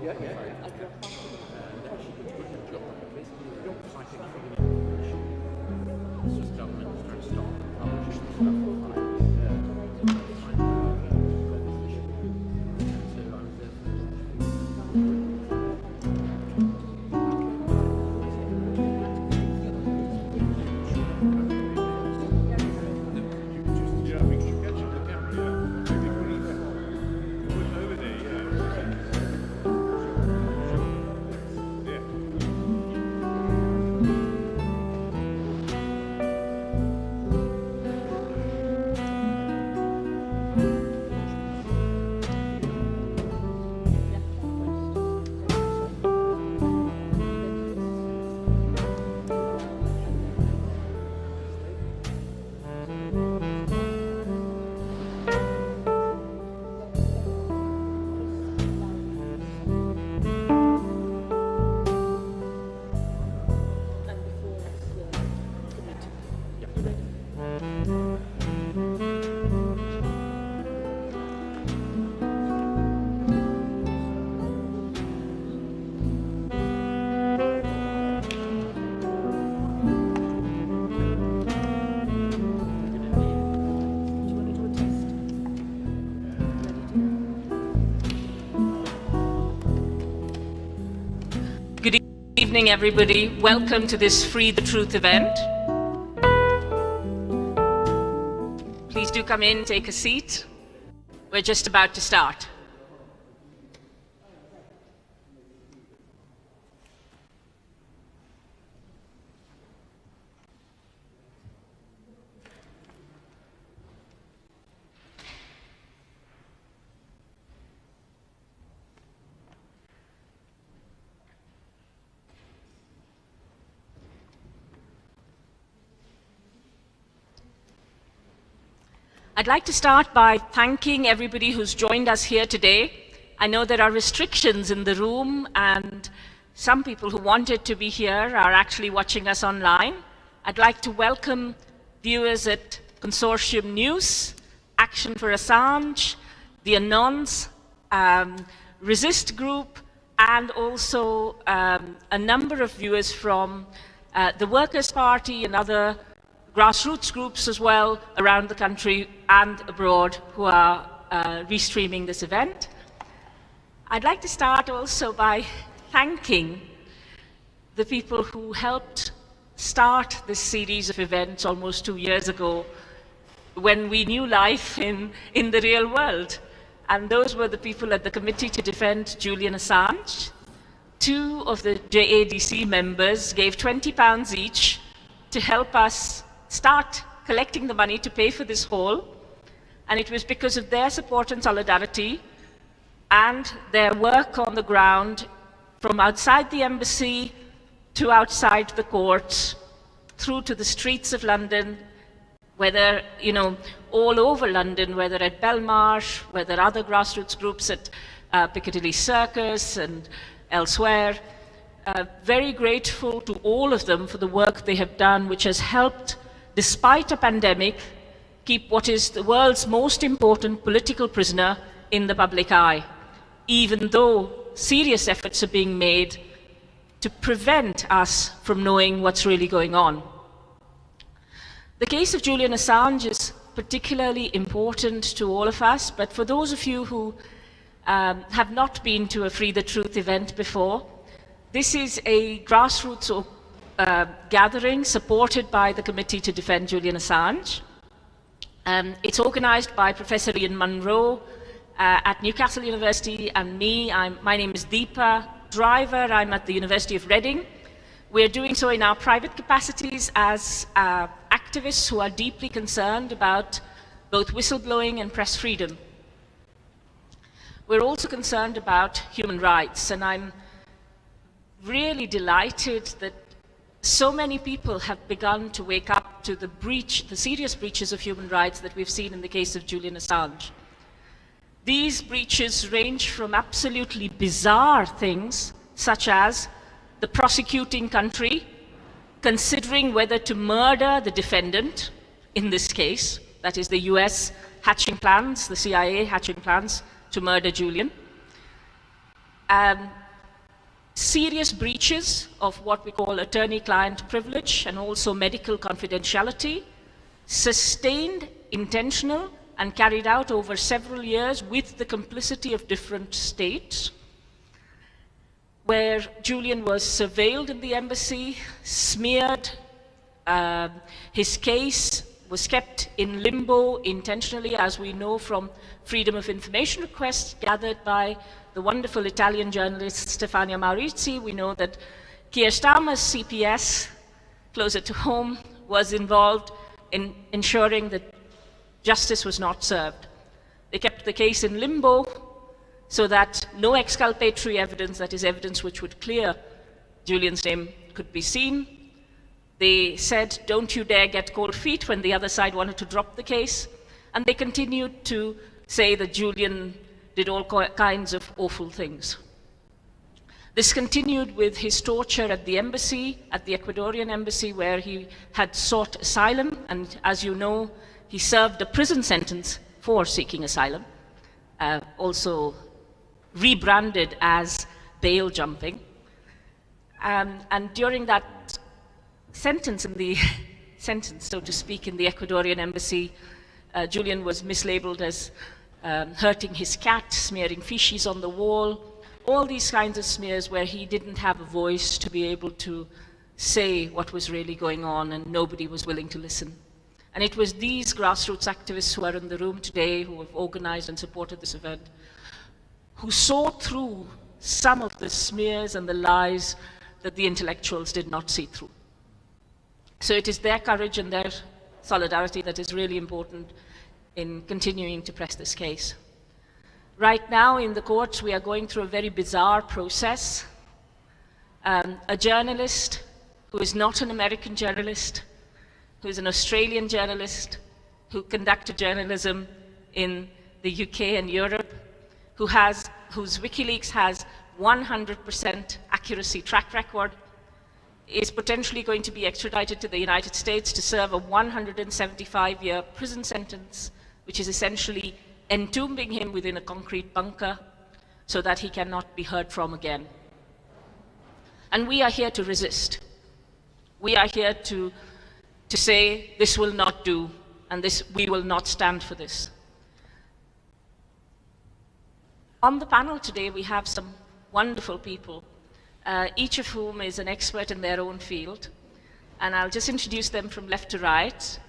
Good evening, everybody. Welcome to this Free the Truth event. Please do come in, take a seat. We're just about to start. I'd like to start by thanking everybody who's joined us here today. I know there are restrictions in the room and some people who wanted to be here are actually watching us online. I'd like to welcome viewers at Consortium News, Action for Assange, the Anons, Resist Group, and also a number of viewers from the Workers' Party and other grassroots groups as well around the country and abroad who are restreaming this event. I'd like to start also by thanking the people who helped start this series of events almost 2 years ago when we knew life in the real world. And those were the people at the Committee to Defend Julian Assange. 2 of the JADC members gave £20 each to help us start collecting the money to pay for this hall, and it was because of their support and solidarity and their work on the ground from outside the embassy to outside the courts, through to the streets of London, whether, all over London, whether at Belmarsh, whether other grassroots groups at Piccadilly Circus and elsewhere. Very grateful to all of them for the work they have done, which has helped, despite a pandemic, keep what is the world's most important political prisoner in the public eye, even though serious efforts are being made to prevent us from knowing what's really going on. The case of Julian Assange is particularly important to all of us, but for those of you who have not been to a Free the Truth event before, this is a grassroots gathering supported by the Committee to Defend Julian Assange. It's organized by Professor Ian Munro at Newcastle University and me. My name is Deepa. Driver, I'm at the University of Reading. We're doing so in our private capacities as activists who are deeply concerned about both whistleblowing and press freedom. We're also concerned about human rights, and I'm really delighted that so many people have begun to wake up to the serious breaches of human rights that we've seen in the case of Julian Assange. These breaches range from absolutely bizarre things, such as the prosecuting country considering whether to murder the defendant, in this case, that is the US hatching plans, the CIA hatching plans to murder Julian. Serious breaches of what we call attorney-client privilege and also medical confidentiality, sustained, intentional, and carried out over several years with the complicity of different states, where Julian was surveilled in the embassy, smeared, his case was kept in limbo intentionally, as we know from freedom of information requests gathered by the wonderful Italian journalist Stefania Maurizi. We know that Keir Starmer's CPS, closer to home, was involved in ensuring that justice was not served. They kept the case in limbo so that no exculpatory evidence, that is evidence which would clear Julian's name, could be seen. They said, don't you dare get cold feet when the other side wanted to drop the case. And they continued to say that Julian did all kinds of awful things. This continued with his torture at the embassy, at the Ecuadorian embassy, where he had sought asylum. And as you know, he served a prison sentence for seeking asylum, also rebranded as bail jumping. And during that sentence, so to speak, in the Ecuadorian embassy, Julian was mislabeled as hurting his cat, smearing feces on the wall, all these kinds of smears where he didn't have a voice to be able to say what was really going on, and nobody was willing to listen. And it was these grassroots activists who are in the room today, who have organized and supported this event, who saw through some of the smears and the lies that the intellectuals did not see through. So it is their courage and their solidarity that is really important in continuing to press this case. Right now in the courts, we are going through a very bizarre process. A journalist who is not an American journalist, who is an Australian journalist, who conducted journalism in the UK and Europe, whose WikiLeaks has 100% accuracy track record, is potentially going to be extradited to the United States to serve a 175-year prison sentence, which is essentially entombing him within a concrete bunker so that he cannot be heard from again. And we are here to resist. We are here to say this will not do, and we will not stand for this. On the panel today, we have some wonderful people, each of whom is an expert in their own field. And I'll just introduce them from left to right.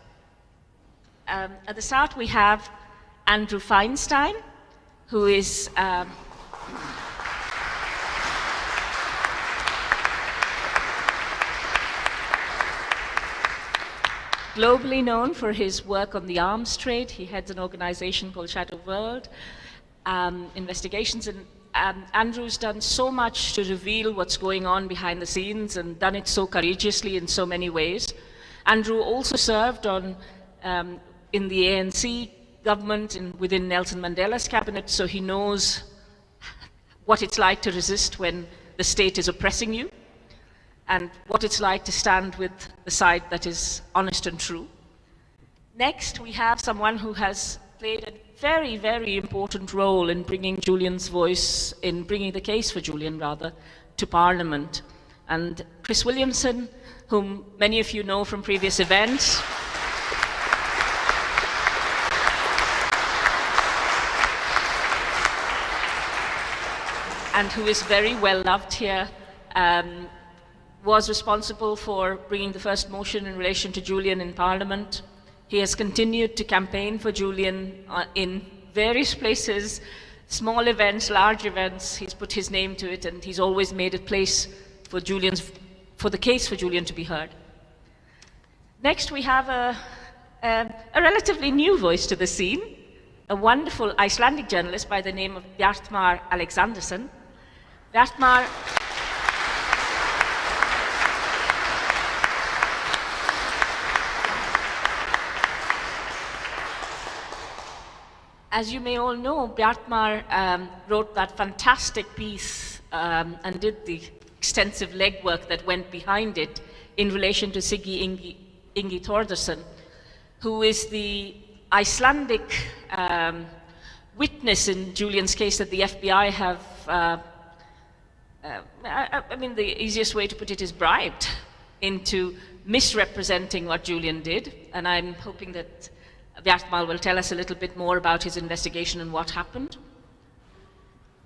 At the start, we have Andrew Feinstein, who is globally known for his work on the arms trade. He heads an organization called Shadow World Investigations. And Andrew's done so much to reveal what's going on behind the scenes and done it so courageously in so many ways. Andrew also served in the ANC government within Nelson Mandela's cabinet, so he knows what it's like to resist when the state is oppressing you, and what it's like to stand with the side that is honest and true. Next, we have someone who has played a very, very important role in bringing Julian's voice, in bringing the case for Julian, rather, to Parliament. And Chris Williamson, whom many of you know from previous events, and who is very well loved here, was responsible for bringing the first motion in relation to Julian in Parliament. He has continued to campaign for Julian in various places, small events, large events. He's put his name to it, and he's always made a place for the case for Julian to be heard. Next, we have a relatively new voice to the scene, a wonderful Icelandic journalist by the name of Bjartmar Alexanderson. Bjartmar as you may all know, Bjartmar wrote that fantastic piece and did the extensive legwork that went behind it in relation to Siggi Ingi Thordarson, who is the Icelandic witness in Julian's case that the FBI have I mean, the easiest way to put it is bribed into misrepresenting what Julian did. And I'm hoping that Bjartmar will tell us a little bit more about his investigation and what happened.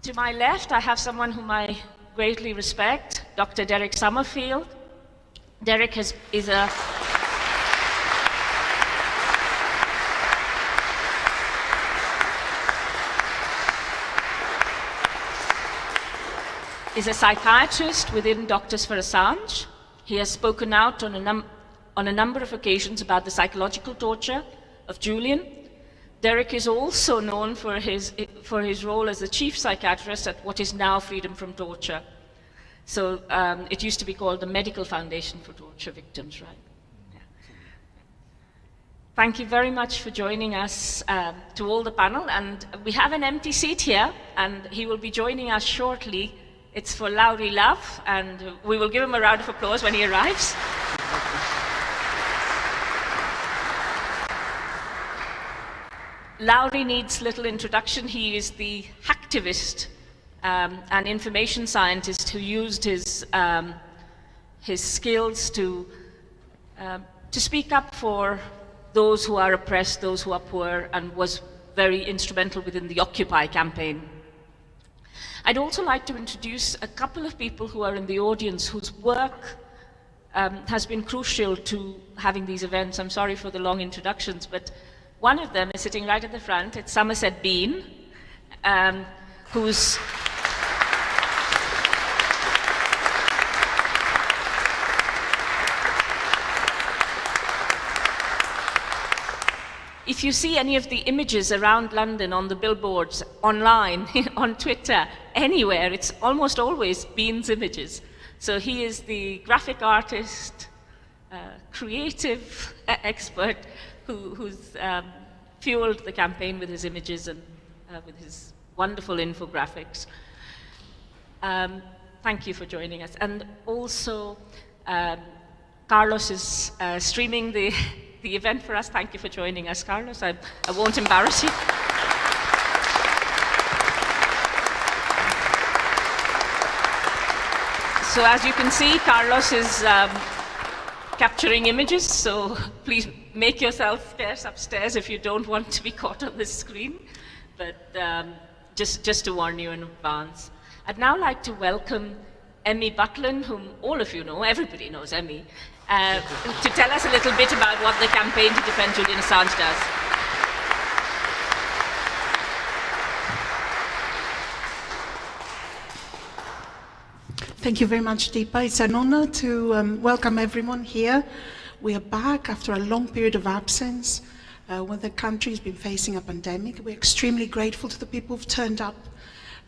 To my left, I have someone whom I greatly respect, Dr. Derek Summerfield. Derek is a psychiatrist within Doctors for Assange. He has spoken out on a number of occasions about the psychological torture of Julian. Derek is also known for his role as the chief psychiatrist at what is now Freedom from Torture. So it used to be called the Medical Foundation for Torture Victims, right? Yeah. Thank you very much for joining us, to all the panel. And we have an empty seat here, and he will be joining us shortly. It's for Lauri Love, and we will give him a round of applause when he arrives. Lauri needs little introduction. He is the hacktivist and information scientist who used his skills to speak up for those who are oppressed, those who are poor, and was very instrumental within the Occupy campaign. I'd also like to introduce a couple of people who are in the audience whose work has been crucial to having these events. I'm sorry for the long introductions, but one of them is sitting right at the front. It's Somerset Bean, who's if you see any of the images around London on the billboards, online, on Twitter, anywhere, it's almost always Bean's images. So he is the graphic artist, creative expert who's fueled the campaign with his images and with his wonderful infographics. Thank you for joining us. And also, Carlos is streaming the event for us. Thank you for joining us, Carlos. I won't embarrass you. So as you can see, Carlos is capturing images, so please make yourself scarce upstairs if you don't want to be caught on this screen. But just to warn you in advance. I'd now like to welcome Emmy Butlin, whom all of you know, everybody knows Emmy, to tell us a little bit about what the campaign to defend Julian Assange does. Thank you very much, Deepa. It's an honor to welcome everyone here. We are back after a long period of absence when the country has been facing a pandemic. We're extremely grateful to the people who've turned up.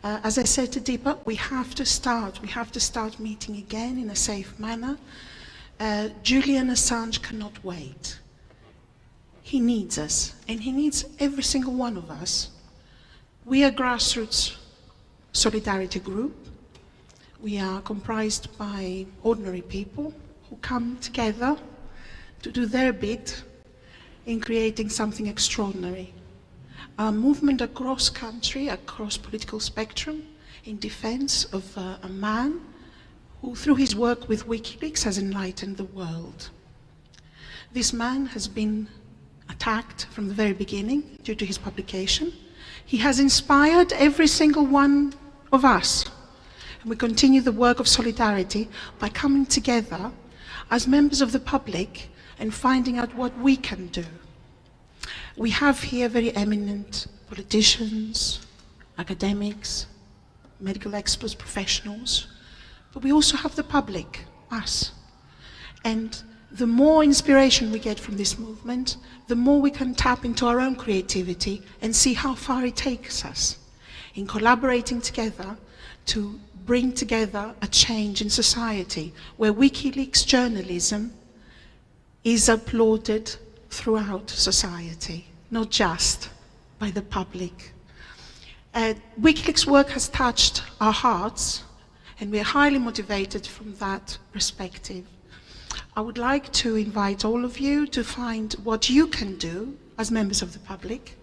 As I said to Deepa, we have to start meeting again in a safe manner. Julian Assange cannot wait. He needs us, and he needs every single one of us. We are a grassroots solidarity group. We are comprised by ordinary people who come together to do their bit in creating something extraordinary. A movement across country, across political spectrum, in defense of a man who, through his work with WikiLeaks, has enlightened the world. This man has been attacked from the very beginning due to his publication. He has inspired every single one of us. And we continue the work of solidarity by coming together as members of the public and finding out what we can do. We have here very eminent politicians, academics, medical experts, professionals, but we also have the public, us. And the more inspiration we get from this movement, the more we can tap into our own creativity and see how far it takes us in collaborating together to bring together a change in society where WikiLeaks journalism is applauded throughout society, not just by the public. WikiLeaks work has touched our hearts, and we are highly motivated from that perspective. I would like to invite all of you to find what you can do as members of the public.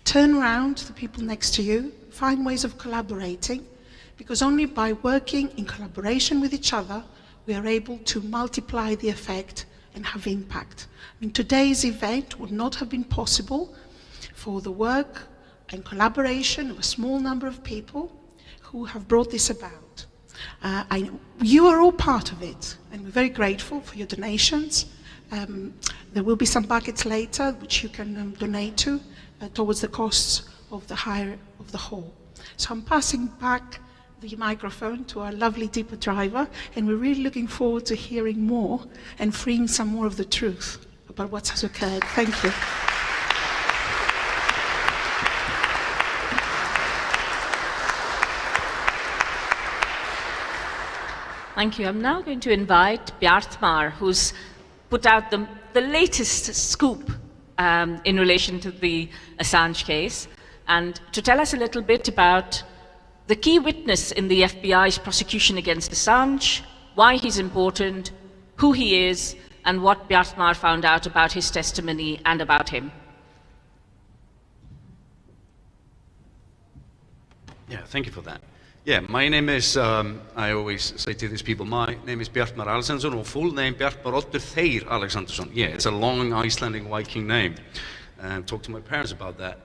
Turn around to the people next to you, find ways of collaborating, because only by working in collaboration with each other, we are able to multiply the effect and have impact. I mean, today's event would not have been possible for the work and collaboration of a small number of people who have brought this about. You are all part of it, and we're very grateful for your donations. There will be some buckets later which you can donate to towards the costs of the hire of the hall. So I'm passing back the microphone to our lovely Deepa driver, and we're really looking forward to hearing more and freeing some more of the truth about what has occurred. Thank you. Thank you. I'm now going to invite Bjartmar, who's put out the latest scoop in relation to the Assange case, and to tell us a little bit about the key witness in the FBI's prosecution against Assange, why he's important, who he is, and what Bjartmar found out about his testimony and about him. Yeah, thank you for that. Yeah, my name is, I always say to these people, my name is Bjartmar Alexanderson, or full name Bjartmar Oddur Þeyr Alexanderson. Yeah, it's a long Icelandic Viking name. Talked to my parents about that.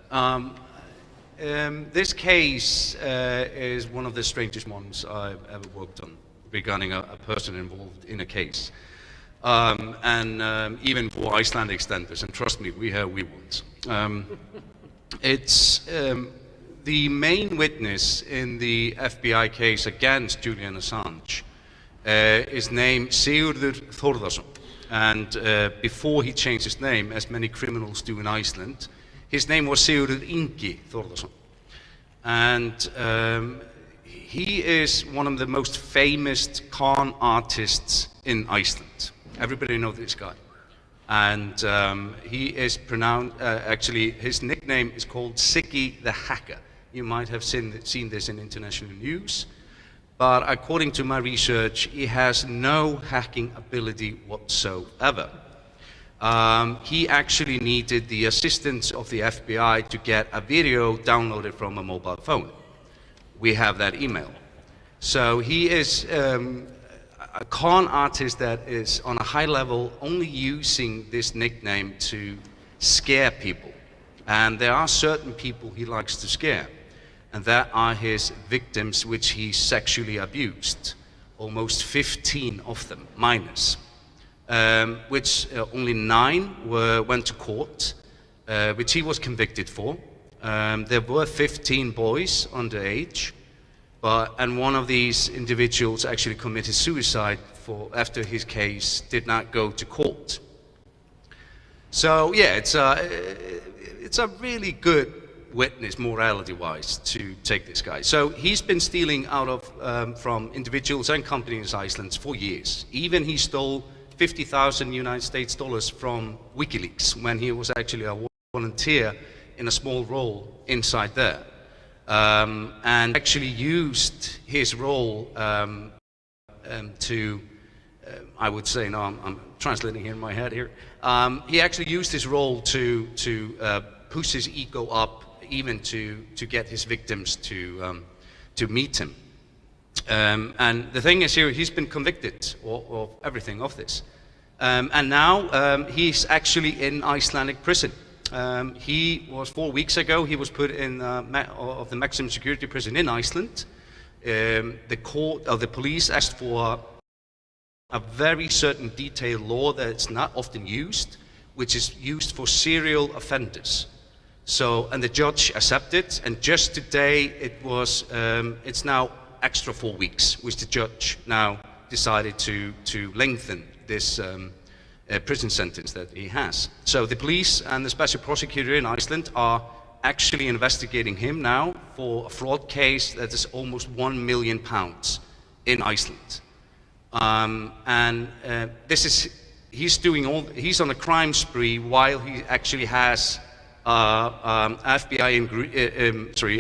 This case is one of the strangest ones I've ever worked on regarding a person involved in a case. Even for Icelandic standards, and trust me, we won't. It's the main witness in the FBI case against Julian Assange is named Sigurður Þórðarson. And before he changed his name, as many criminals do in Iceland, his name was Sigurður Ingi Þórðarson. And he is one of the most famous con artists in Iceland. Everybody knows this guy. And he is pronounced, actually, his nickname is called Siggy the Hacker. You might have seen this in international news. But according to my research, he has no hacking ability whatsoever. He actually needed the assistance of the FBI to get a video downloaded from a mobile phone. We have that email. So he is a con artist that is on a high level, only using this nickname to scare people. And there are certain people he likes to scare. And that are his victims, which he sexually abused. Almost 15 of them, minors. Which only 9 went to court, which he was convicted for. There were 15 boys underage, and one of these individuals actually committed suicide after his case did not go to court. So yeah, it's a really good witness, morality-wise, to take this guy. So he's been stealing out of from individuals and companies in Iceland for years. Even he stole 50,000 United States dollars from WikiLeaks when he was actually a volunteer in a small role inside there, and actually used his role to, I would say, no, I'm translating here in my head here. He actually used his role to push his ego up, even to get his victims to meet him. And the thing is here, he's been convicted of everything of this. And now he's actually in Icelandic prison. He was 4 weeks ago, he was put in of the maximum security prison in Iceland. The police asked for a very certain detailed law that's not often used, which is used for serial offenders. So, and the judge accepted, and just today it was, it's now extra 4 weeks, which the judge now decided to lengthen this prison sentence that he has. So the police and the special prosecutor in Iceland are actually investigating him now for a fraud case that is almost £1 million in Iceland. He's on a crime spree while he actually has FBI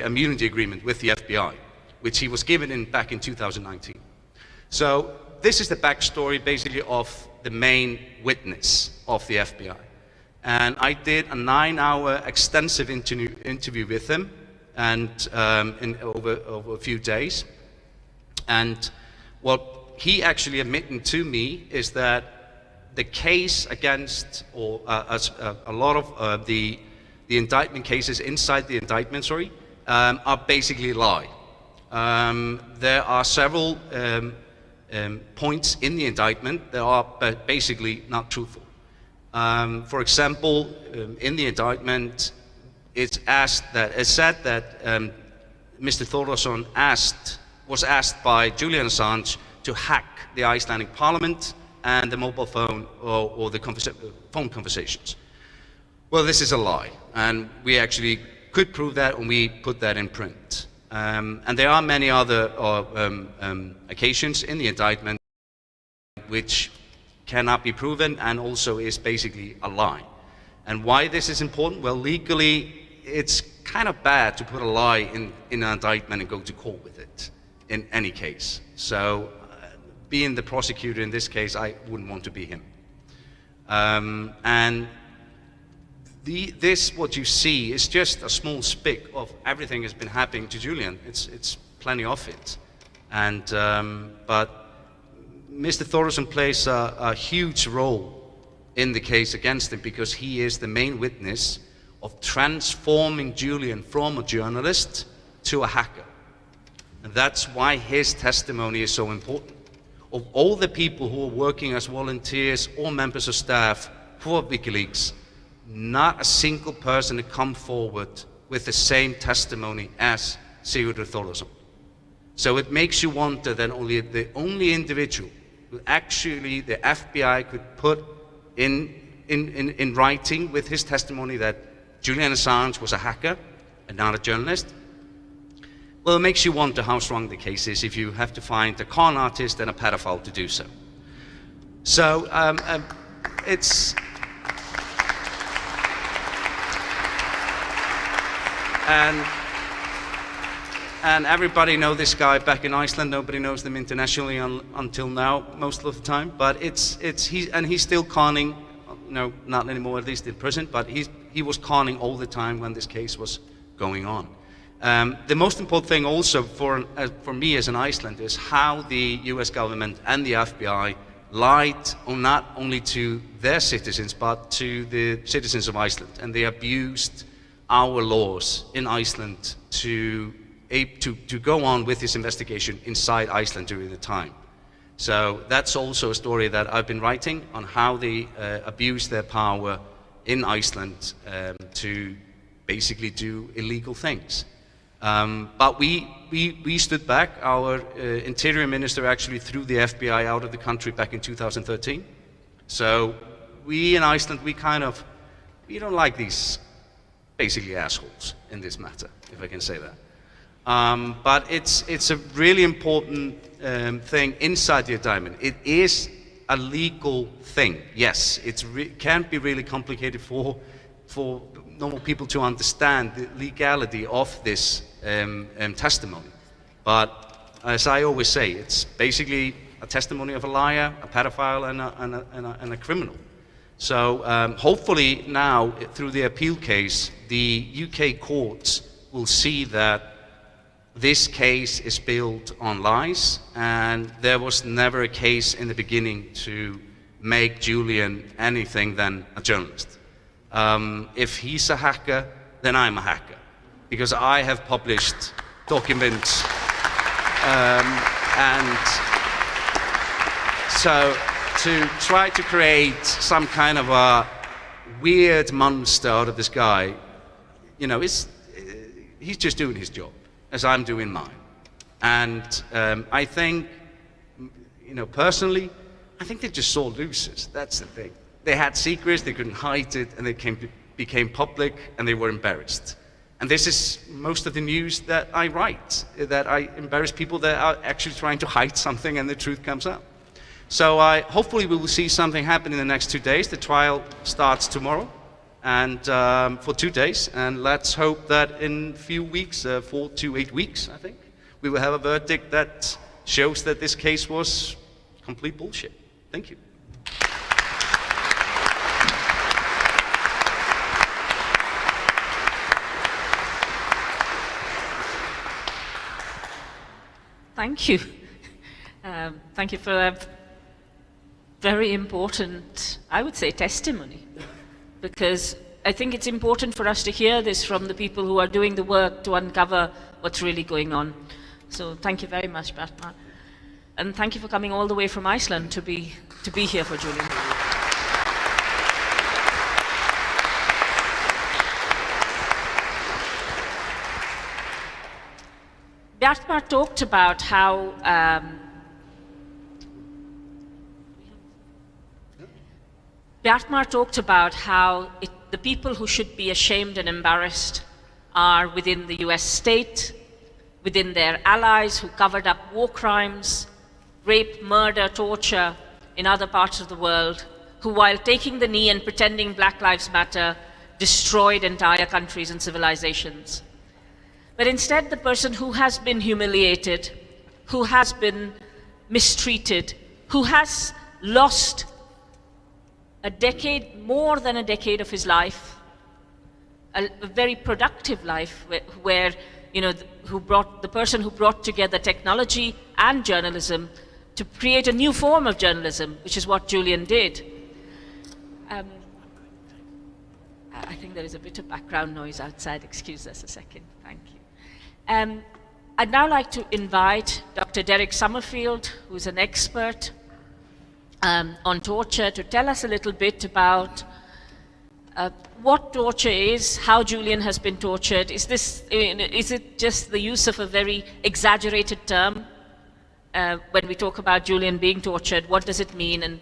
immunity agreement with the FBI, which he was given back in 2019. So this is the backstory basically of the main witness of the FBI. And I did a 9-hour extensive interview with him, and over a few days. And what he actually admitted to me is that the case against, or a lot of the indictment cases inside the indictment, are basically a lie. There are several points in the indictment that are basically not truthful. For example, in the indictment, it's said that Mr. Thordarson was asked by Julian Assange to hack the Icelandic parliament and the mobile phone or the phone conversations. Well, this is a lie, and we actually could prove that when we put that in print. And there are many other occasions in the indictment which cannot be proven and also is basically a lie. And why this is important? Well, legally, it's kind of bad to put a lie in an indictment and go to court with it in any case. So being the prosecutor in this case, I wouldn't want to be him. And what you see is just a small speck of everything that's been happening to Julian. It's plenty of it. And but Mr. Thordarson plays a huge role in the case against him because he is the main witness of transforming Julian from a journalist to a hacker. And that's why his testimony is so important. Of all the people who are working as volunteers or members of staff for WikiLeaks, not a single person had come forward with the same testimony as Sigurður Þórðarson. So it makes you wonder that the only individual who actually the FBI could put in writing with his testimony that Julian Assange was a hacker and not a journalist. Well, it makes you wonder how strong the case is if you have to find a con artist and a pedophile to do so. So it's... And everybody knows this guy back in Iceland. Nobody knows them internationally until now, most of the time. But he's still conning. No, not anymore, at least in prison. But he was conning all the time when this case was going on. The most important thing also for me as an Icelander is how the U.S. government and the FBI lied not only to their citizens but to the citizens of Iceland, and they abused our laws in Iceland to go on with this investigation inside Iceland during the time. So that's also a story that I've been writing on how they abuse their power in Iceland to basically do illegal things. But we stood back. Our interior minister actually threw the FBI out of the country back in 2013. So we in Iceland, we don't like these basically assholes in this matter, if I can say that. But it's a really important thing inside the indictment. It is a legal thing. Yes, it can be really complicated for normal people to understand the legality of this testimony. But as I always say, it's basically a testimony of a liar, a pedophile, and a criminal. So hopefully now, through the appeal case, the UK courts will see that this case is built on lies, and there was never a case in the beginning to make Julian anything than a journalist. If he's a hacker, then I'm a hacker, because I have published documents, and so to try to create some kind of a weird monster out of this guy, he's just doing his job, as I'm doing mine. And I think, personally, I think they're just sore losers. That's the thing. They had secrets, they couldn't hide it, and they became public, and they were embarrassed. And this is most of the news that I write, that I embarrass people that are actually trying to hide something and the truth comes out. So hopefully we will see something happen in the next 2 days. The trial starts tomorrow, and for 2 days, and let's hope that in a few weeks, 4 to 8 weeks, I think, we will have a verdict that shows that this case was complete bullshit. Thank you. Thank you. Thank you for a very important, I would say, testimony, because I think it's important for us to hear this from the people who are doing the work to uncover what's really going on. So thank you very much, Bjartmar. And thank you for coming all the way from Iceland to be here for Julian. Bjartmar talked about how the people who should be ashamed and embarrassed are within the US state, within their allies who covered up war crimes, rape, murder, torture in other parts of the world, who while taking the knee and pretending Black Lives Matter, destroyed entire countries and civilizations. But instead, the person who has been humiliated, who has been mistreated, who has lost a decade, more than a decade of his life, a very productive life, where the person who brought together technology and journalism to create a new form of journalism, which is what Julian did. I think there is a bit of background noise outside. Excuse us a second. Thank you. I'd now like to invite Dr. Derek Summerfield, who's an expert on torture, to tell us a little bit about what torture is, how Julian has been tortured. Is it just the use of a very exaggerated term? When we talk about Julian being tortured, what does it mean, and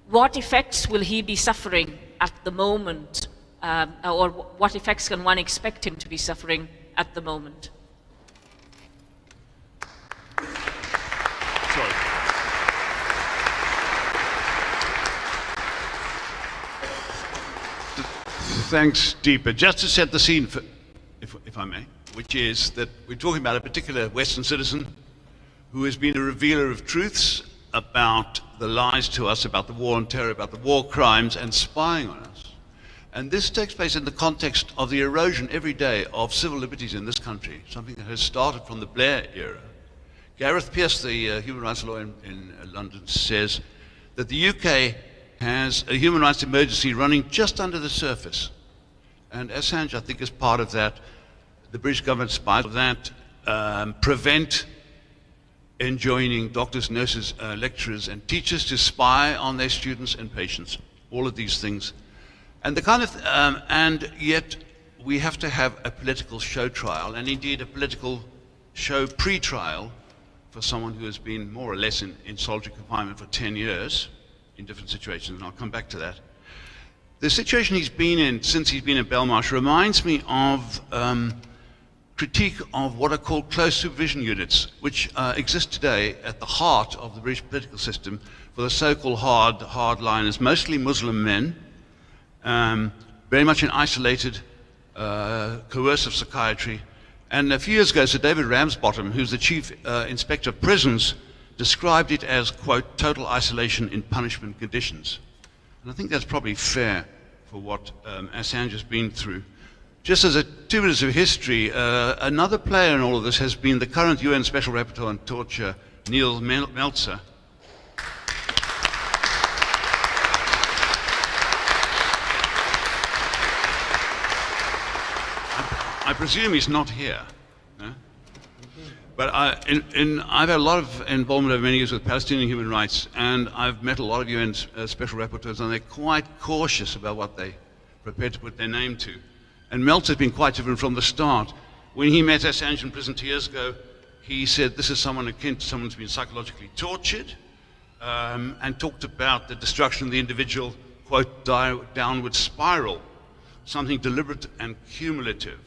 what effects will he be suffering at the moment, or what effects can one expect him to be suffering at the moment? Sorry. Thanks, Deepa. Just to set the scene, if I may, which is that we're talking about a particular Western citizen who has been a revealer of truths about the lies to us, about the war on terror, about the war crimes, and spying on us. And this takes place in the context of the erosion every day of civil liberties in this country, something that has started from the Blair era. Gareth Peirce, the human rights lawyer in London, says that the UK has a human rights emergency running just under the surface. And Assange, I think, is part of that. The British government spies of that, prevent enjoining doctors, nurses, lecturers, and teachers to spy on their students and patients. All of these things. And and yet we have to have a political show trial, and indeed a political show pre-trial for someone who has been more or less in solitary confinement for 10 years in different situations, and I'll come back to that. The situation he's been in since he's been in Belmarsh reminds me of critique of what are called close supervision units, which exist today at the heart of the British political system for the so-called hardliners, mostly Muslim men, very much in isolated, coercive psychiatry. And a few years ago, Sir David Ramsbottom, who's the chief inspector of prisons, described it as, quote, total isolation in punishment conditions. And I think that's probably fair for what Assange has been through. Just as 2 minutes of history, another player in all of this has been the current UN Special Rapporteur on Torture, Neil Meltzer. I presume he's not here. No? But I've had a lot of involvement over many years with Palestinian human rights, and I've met a lot of UN special rapporteurs, and they're quite cautious about what they're prepared to put their name to. And Meltzer's been quite different from the start. When he met Assange in prison 2 years ago, he said this is someone akin to someone who's been psychologically tortured, and talked about the destruction of the individual, quote, downward spiral, something deliberate and cumulative.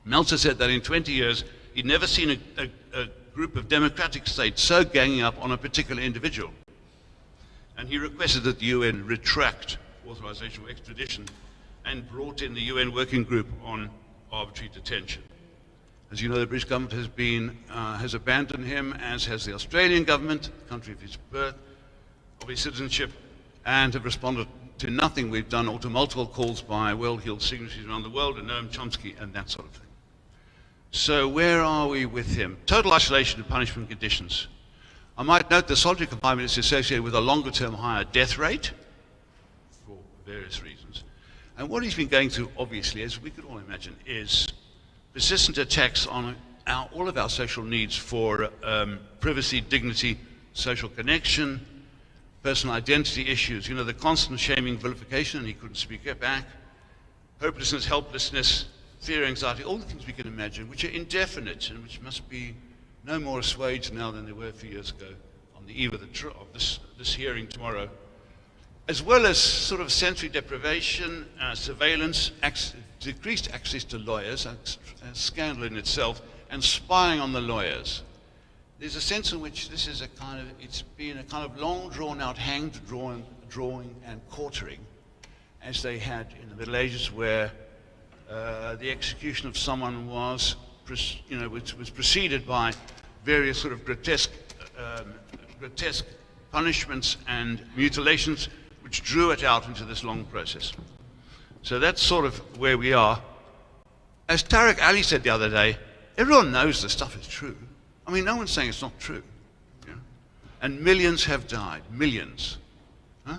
Meltzer said that in 20 years, he'd never seen a group of democratic states so ganging up on a particular individual. And he requested that the UN retract authorization for extradition and brought in the UN Working Group on Arbitrary Detention. As you know, the British government has abandoned him, as has the Australian government, the country of his birth, of his citizenship, and have responded to nothing. We've done to multiple calls by well-heeled signatories around the world, and Noam Chomsky, and that sort of thing. So where are we with him? Total isolation and punishment conditions. I might note the solitary confinement is associated with a longer-term higher death rate for various reasons. And what he's been going through, obviously, as we could all imagine, is persistent attacks on all of our social needs for privacy, dignity, social connection, personal identity issues. You know, the constant shaming, vilification, and he couldn't speak back, hopelessness, helplessness, fear, anxiety, all the things we can imagine, which are indefinite and which must be no more assuaged now than they were a few years ago on the eve of this hearing tomorrow, as well as sort of sensory deprivation, surveillance, decreased access to lawyers, a scandal in itself, and spying on the lawyers. There's a sense in which this is it's been a kind of long drawn out hand drawing and quartering, as they had in the Middle Ages, where the execution of someone was preceded by various sort of grotesque punishments and mutilations, which drew it out into this long process. So that's sort of where we are. As Tariq Ali said the other day, everyone knows this stuff is true. I mean, no one's saying it's not true. You know? And millions have died, millions. Huh?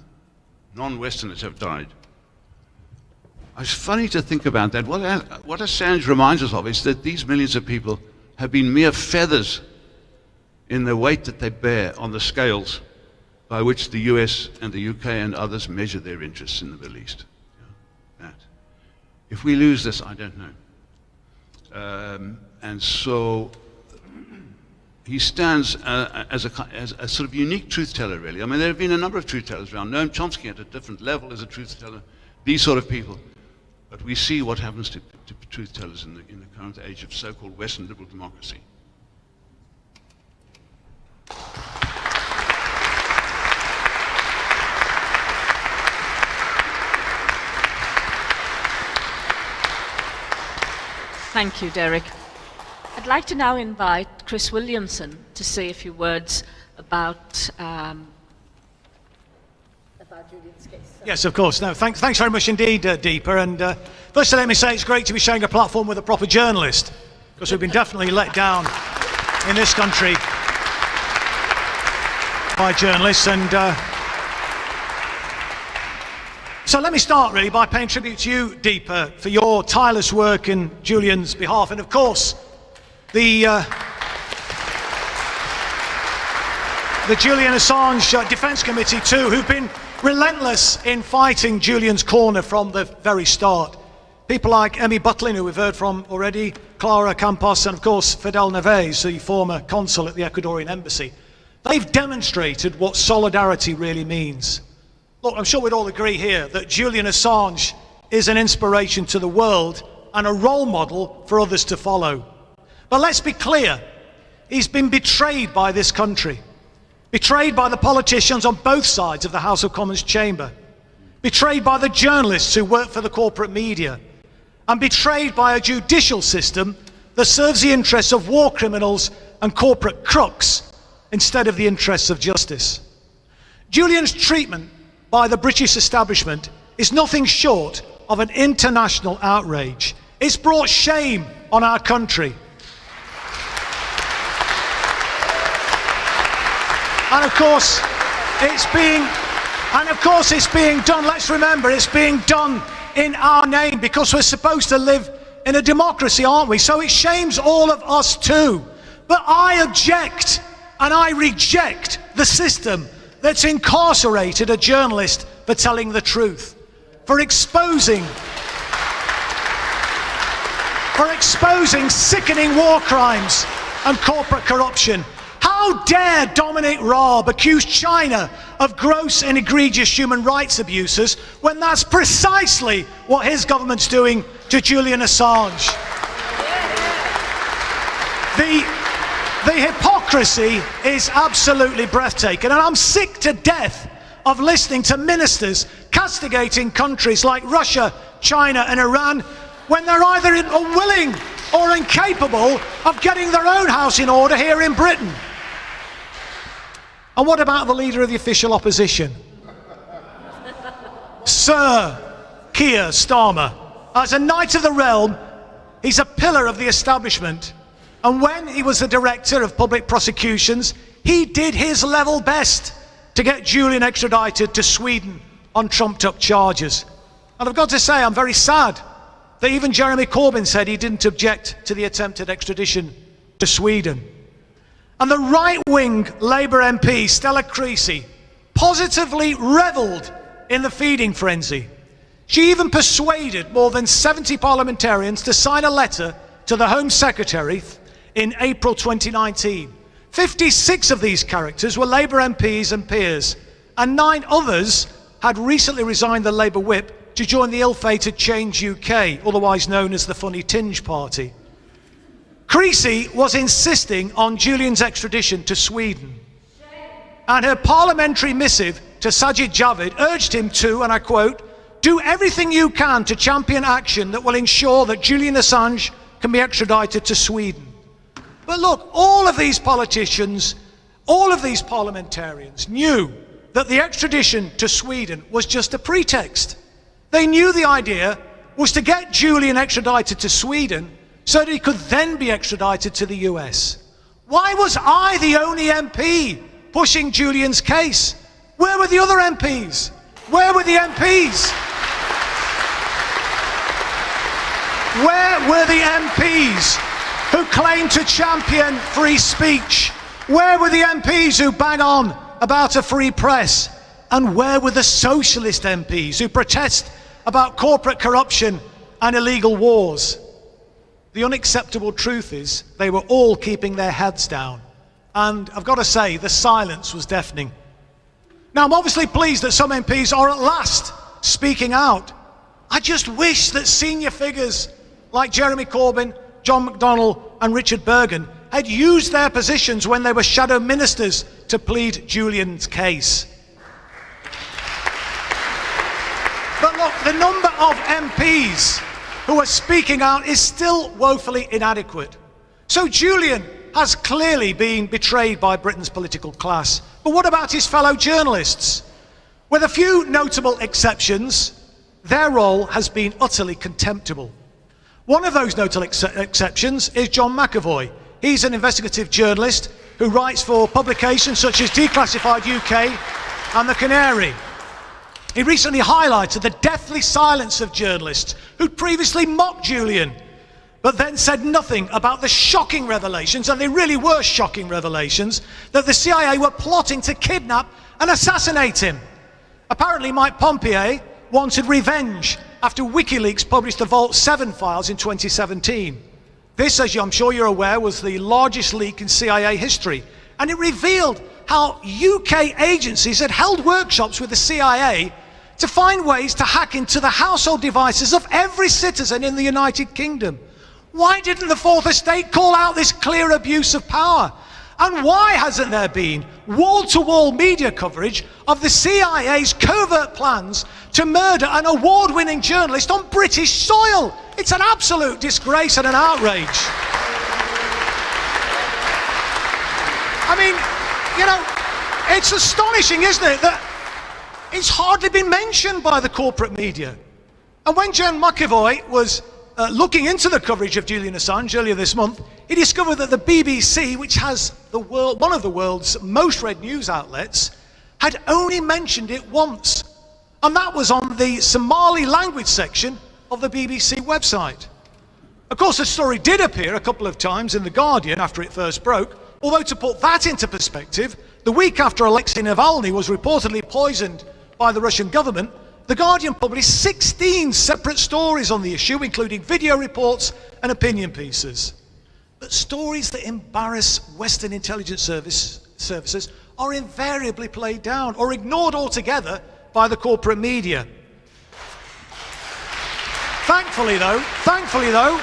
Non-Westerners have died. It's funny to think about that. What Assange reminds us of is that these millions of people have been mere feathers in the weight that they bear on the scales by which the US and the UK and others measure their interests in the Middle East. That. If we lose this, I don't know. And so he stands as a sort of unique truth teller, really. I mean, there have been a number of truth tellers around. Noam Chomsky at a different level as a truth teller, these sort of people. But we see what happens to truth tellers in the current age of so-called Western liberal democracy. Thank you, Derek. I'd like to now invite Chris Williamson to say a few words about Julian's case. Yes, of course. No, thanks very much indeed, Deepa. And first, let me say it's great to be sharing a platform with a proper journalist, because we've been definitely let down in this country by journalists. And so let me start really by paying tribute to you, Deepa, for your tireless work in Julian's behalf, and of course the Julian Assange Defence Committee too, who've been relentless in fighting Julian's corner from the very start. People like Emmy Butlin, who we've heard from already, Clara Campos, and of course Fidel Neves, the former consul at the Ecuadorian embassy. They've demonstrated what solidarity really means. Look, I'm sure we'd all agree here that Julian Assange is an inspiration to the world and a role model for others to follow. But let's be clear, he's been betrayed by this country, betrayed by the politicians on both sides of the House of Commons chamber, betrayed by the journalists who work for the corporate media, and betrayed by a judicial system that serves the interests of war criminals and corporate crooks instead of the interests of justice. Julian's treatment by the British establishment is nothing short of an international outrage. It's brought shame on our country. And of course, it's being done, let's remember, it's being done in our name, because we're supposed to live in a democracy, aren't we? So it shames all of us too. But I object and I reject the system that's incarcerated a journalist for telling the truth, for exposing sickening war crimes and corporate corruption. How dare Dominic Raab accuse China of gross and egregious human rights abuses when that's precisely what his government's doing to Julian Assange? The hypocrisy is absolutely breathtaking, and I'm sick to death of listening to ministers castigating countries like Russia, China and Iran when they're either unwilling or incapable of getting their own house in order here in Britain. And what about the leader of the official opposition? Sir Keir Starmer. As a knight of the realm, he's a pillar of the establishment. And when he was the director of public prosecutions, he did his level best to get Julian extradited to Sweden on trumped-up charges. And I've got to say, I'm very sad that even Jeremy Corbyn said he didn't object to the attempted extradition to Sweden. And the right-wing Labour MP, Stella Creasy, positively revelled in the feeding frenzy. She even persuaded more than 70 parliamentarians to sign a letter to the Home Secretary in April 2019. 56 of these characters were Labour MPs and peers, and 9 others had recently resigned the Labour whip to join the ill-fated Change UK, otherwise known as the Funny Tinge Party. Creasy was insisting on Julian's extradition to Sweden, and her parliamentary missive to Sajid Javid urged him to, and I quote, "do everything you can to champion action that will ensure that Julian Assange can be extradited to Sweden." But look, all of these politicians, all of these parliamentarians knew that the extradition to Sweden was just a pretext. They knew the idea was to get Julian extradited to Sweden so that he could then be extradited to the US. Why was I the only MP pushing Julian's case? Where were the other MPs? Where were the MPs? Where were the MPs who claimed to champion free speech? Where were the MPs who bang on about a free press? And where were the socialist MPs who protest about corporate corruption and illegal wars? The unacceptable truth is they were all keeping their heads down. And I've got to say, the silence was deafening. Now, I'm obviously pleased that some MPs are at last speaking out. I just wish that senior figures like Jeremy Corbyn, John McDonnell and Richard Bergen had used their positions when they were shadow ministers to plead Julian's case. But look, the number of MPs who are speaking out is still woefully inadequate. So Julian has clearly been betrayed by Britain's political class. But what about his fellow journalists? With a few notable exceptions, their role has been utterly contemptible. One of those notable exceptions is John McAvoy. He's an investigative journalist who writes for publications such as Declassified UK and The Canary. He recently highlighted the deathly silence of journalists who'd previously mocked Julian, but then said nothing about the shocking revelations, and they really were shocking revelations, that the CIA were plotting to kidnap and assassinate him. Apparently Mike Pompeo wanted revenge after WikiLeaks published the Vault 7 files in 2017. This, as I'm sure you're aware, was the largest leak in CIA history, and it revealed how UK agencies had held workshops with the CIA to find ways to hack into the household devices of every citizen in the United Kingdom. Why didn't the Fourth Estate call out this clear abuse of power? And why hasn't there been wall-to-wall media coverage of the CIA's covert plans to murder an award-winning journalist on British soil? It's an absolute disgrace and an outrage. I mean, you know, it's astonishing, isn't it, that it's hardly been mentioned by the corporate media. And when John McAvoy was looking into the coverage of Julian Assange earlier this month, he discovered that the BBC, which has one of the world's most read news outlets, had only mentioned it once. And that was on the Somali language section of the BBC website. Of course, the story did appear a couple of times in The Guardian after it first broke, although to put that into perspective, the week after Alexei Navalny was reportedly poisoned by the Russian government, The Guardian published 16 separate stories on the issue, including video reports and opinion pieces. But stories that embarrass Western intelligence services are invariably played down or ignored altogether by the corporate media. Thankfully though,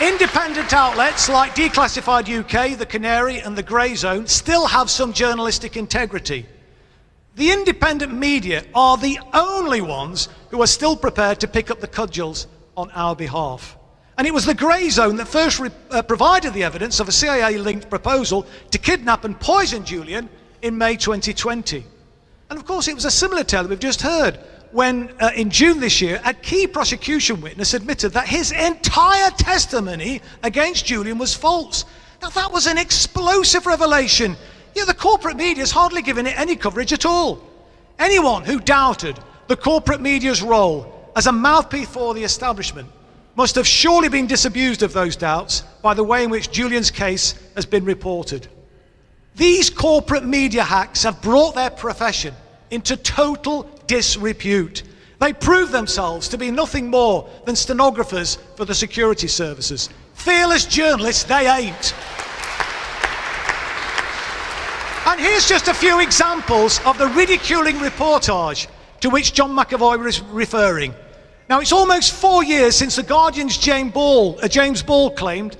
independent outlets like Declassified UK, The Canary and The Grey Zone still have some journalistic integrity. The independent media are the only ones who are still prepared to pick up the cudgels on our behalf. And it was the Grey Zone that first provided the evidence of a CIA-linked proposal to kidnap and poison Julian in May 2020. And of course it was a similar tale we've just heard when in June this year a key prosecution witness admitted that his entire testimony against Julian was false. Now that was an explosive revelation. Yet the corporate media has hardly given it any coverage at all. Anyone who doubted the corporate media's role as a mouthpiece for the establishment must have surely been disabused of those doubts by the way in which Julian's case has been reported. These corporate media hacks have brought their profession into total disrepute. They prove themselves to be nothing more than stenographers for the security services. Fearless journalists, they ain't. And here's just a few examples of the ridiculing reportage to which John McAvoy was referring. Now, it's almost 4 years since The Guardian's James Ball claimed,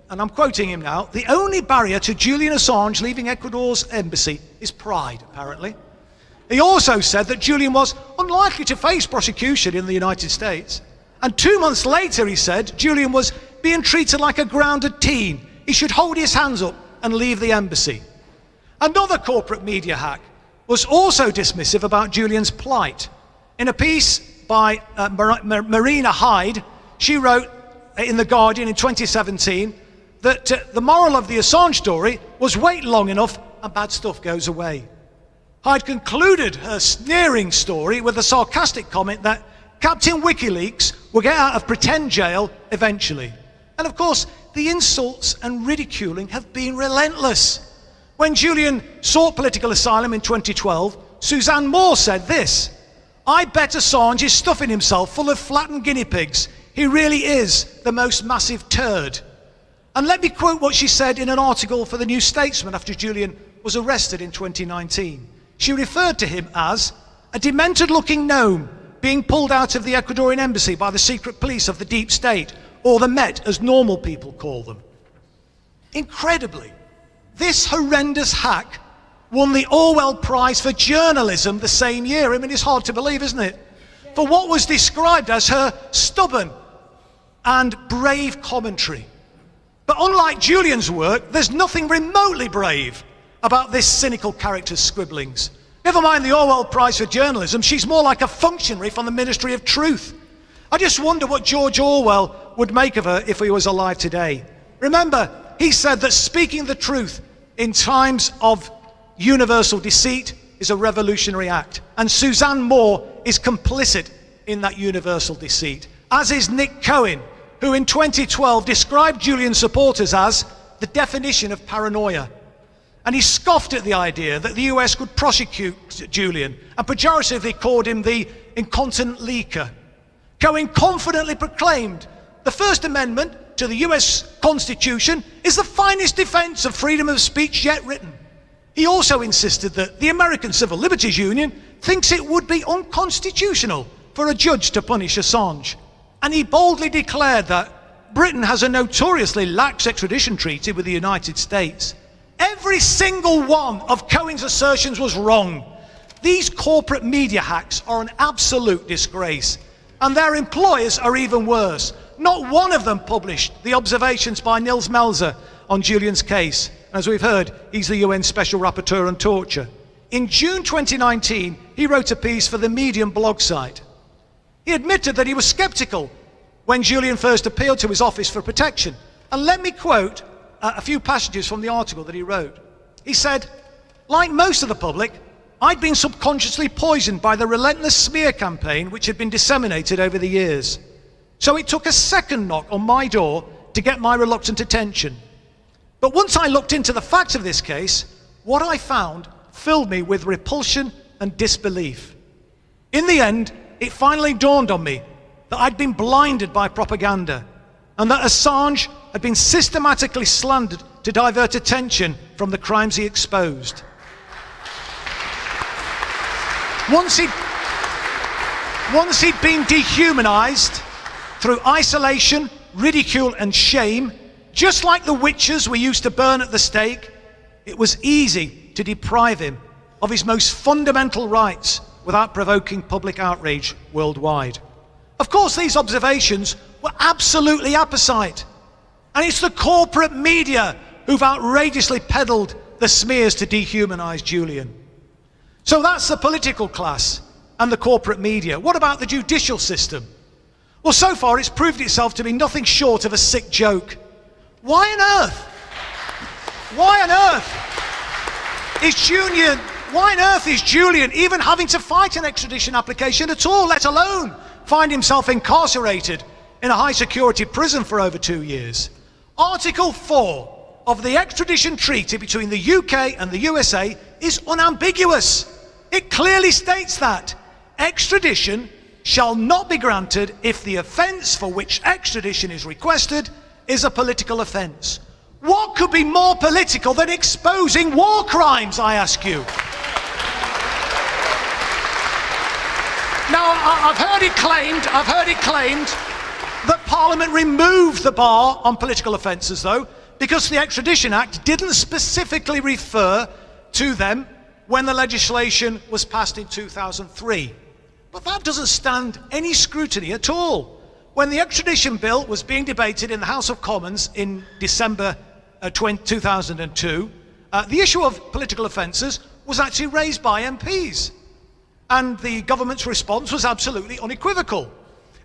and I'm quoting him now, the only barrier to Julian Assange leaving Ecuador's embassy is pride, apparently. He also said that Julian was unlikely to face prosecution in the United States. And 2 months later, he said, Julian was being treated like a grounded teen. He should hold his hands up and leave the embassy. Another corporate media hack was also dismissive about Julian's plight. In a piece by Marina Hyde, she wrote in The Guardian in 2017 that the moral of the Assange story was wait long enough and bad stuff goes away. Hyde concluded her sneering story with a sarcastic comment that Captain WikiLeaks will get out of pretend jail eventually. And of course, the insults and ridiculing have been relentless. When Julian sought political asylum in 2012, Suzanne Moore said this: I bet Assange is stuffing himself full of flattened guinea pigs. He really is the most massive turd. And let me quote what she said in an article for the New Statesman after Julian was arrested in 2019. She referred to him as a demented-looking gnome being pulled out of the Ecuadorian embassy by the secret police of the deep state, or the Met, as normal people call them. Incredibly, this horrendous hack won the Orwell Prize for Journalism the same year. I mean, it's hard to believe, isn't it? For what was described as her stubborn and brave commentary. But unlike Julian's work, there's nothing remotely brave about this cynical character's scribblings. Never mind the Orwell Prize for Journalism, she's more like a functionary from the Ministry of Truth. I just wonder what George Orwell would make of her if he was alive today. Remember, he said that speaking the truth in times of universal deceit is a revolutionary act. And Suzanne Moore is complicit in that universal deceit, as is Nick Cohen, who in 2012 described Julian supporters as the definition of paranoia. And he scoffed at the idea that the US could prosecute Julian and pejoratively called him the incontinent leaker. Cohen confidently proclaimed the First Amendment to the US Constitution is the finest defense of freedom of speech yet written. He also insisted that the American Civil Liberties Union thinks it would be unconstitutional for a judge to punish Assange. And he boldly declared that Britain has a notoriously lax extradition treaty with the United States. Every single one of Cohen's assertions was wrong. These corporate media hacks are an absolute disgrace, and their employers are even worse. Not one of them published the observations by Nils Melzer on Julian's case. As we've heard, he's the UN Special Rapporteur on Torture. In June 2019, he wrote a piece for the Medium blog site. He admitted that he was skeptical when Julian first appealed to his office for protection. And let me quote a few passages from the article that he wrote. He said, like most of the public, I'd been subconsciously poisoned by the relentless smear campaign which had been disseminated over the years. So it took a second knock on my door to get my reluctant attention. But once I looked into the facts of this case, what I found filled me with repulsion and disbelief. In the end, it finally dawned on me that I'd been blinded by propaganda and that Assange had been systematically slandered to divert attention from the crimes he exposed. Once he'd been dehumanized through isolation, ridicule and shame, just like the witches we used to burn at the stake, it was easy to deprive him of his most fundamental rights without provoking public outrage worldwide. Of course, these observations were absolutely apposite. And it's the corporate media who've outrageously peddled the smears to dehumanize Julian. So that's the political class and the corporate media. What about the judicial system? Well, so far it's proved itself to be nothing short of a sick joke. Why on earth? Why on earth Why on earth is Julian even having to fight an extradition application at all, let alone find himself incarcerated in a high security prison for over 2 years? Article 4 of the extradition treaty between the UK and the USA is unambiguous. It clearly states that extradition shall not be granted if the offence for which extradition is requested is a political offence. What could be more political than exposing war crimes, I ask you? Now, I've heard it claimed that Parliament removed the bar on political offences, though, because the Extradition Act didn't specifically refer to them when the legislation was passed in 2003. But that doesn't stand any scrutiny at all. When the extradition bill was being debated in the House of Commons in December 2002, the issue of political offences was actually raised by MPs. And the government's response was absolutely unequivocal.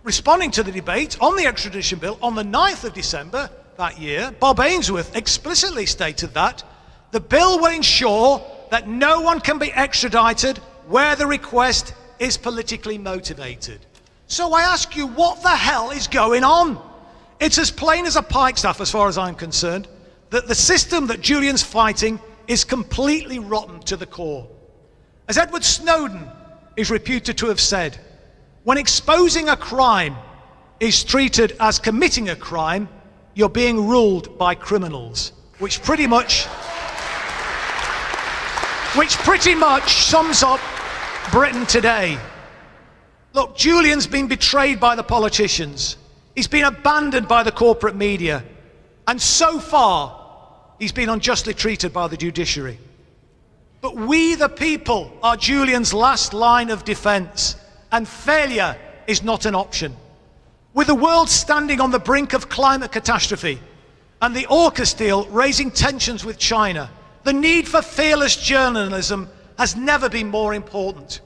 Responding to the debate on the extradition bill on the 9th of December that year, Bob Ainsworth explicitly stated that the bill will ensure that no one can be extradited where the request is politically motivated. So I ask you, what the hell is going on? It's as plain as a pikestaff as far as I'm concerned, that the system that Julian's fighting is completely rotten to the core. As Edward Snowden is reputed to have said, when exposing a crime is treated as committing a crime, you're being ruled by criminals, which pretty much sums up Britain today. Look, Julian's been betrayed by the politicians. He's been abandoned by the corporate media. And so far, he's been unjustly treated by the judiciary. But we, the people, are Julian's last line of defence, and failure is not an option. With the world standing on the brink of climate catastrophe and the AUKUS deal raising tensions with China, the need for fearless journalism has never been more important.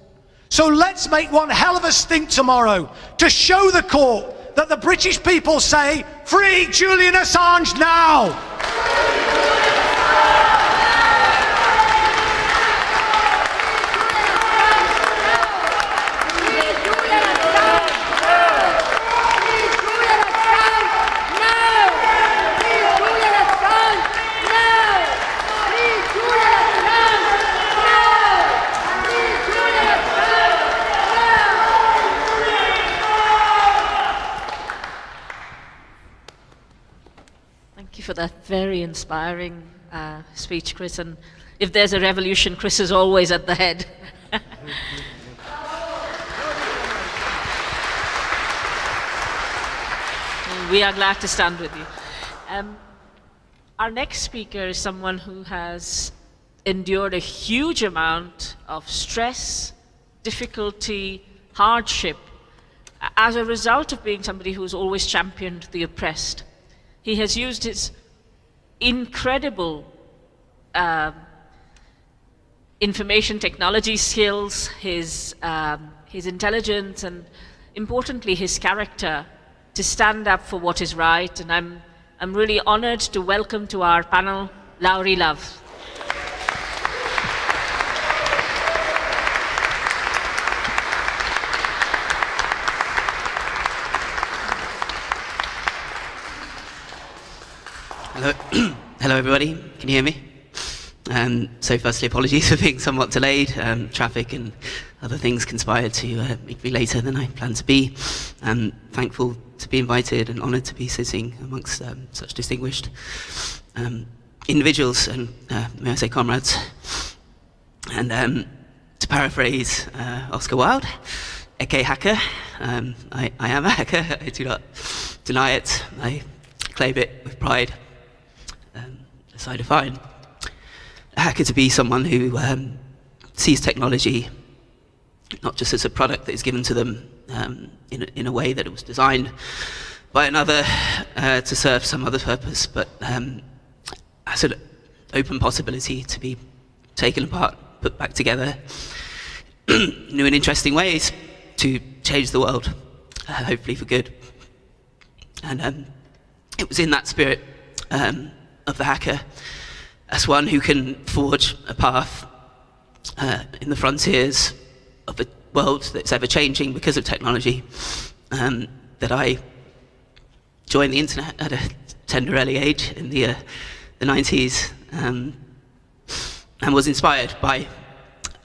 So let's make one hell of a stink tomorrow to show the court that the British people say, "Free Julian Assange now!" For that very inspiring speech, Chris. And if there's a revolution, Chris is always at the head. We are glad to stand with you. Our next speaker is someone who has endured a huge amount of stress, difficulty, hardship, as a result of being somebody who's always championed the oppressed. He has used his incredible information technology skills, his intelligence, and importantly, his character to stand up for what is right. And I'm really honored to welcome to our panel, Lauri Love. Hello everybody, can you hear me? So firstly, apologies for being somewhat delayed. Traffic and other things conspired to make me later than I planned to be. I'm thankful to be invited and honoured to be sitting amongst such distinguished individuals and, may I say, comrades. And to paraphrase Oscar Wilde, aka hacker, I am a hacker, I do not deny it, I claim it with pride. As I define a hacker to be someone who sees technology not just as a product that is given to them in a way that it was designed by another to serve some other purpose, but as an open possibility to be taken apart, put back together in new and interesting ways to change the world, hopefully for good. And it was in that spirit of the hacker as one who can forge a path in the frontiers of a world that's ever-changing because of technology, that I joined the internet at a tender early age in the 90s, and was inspired by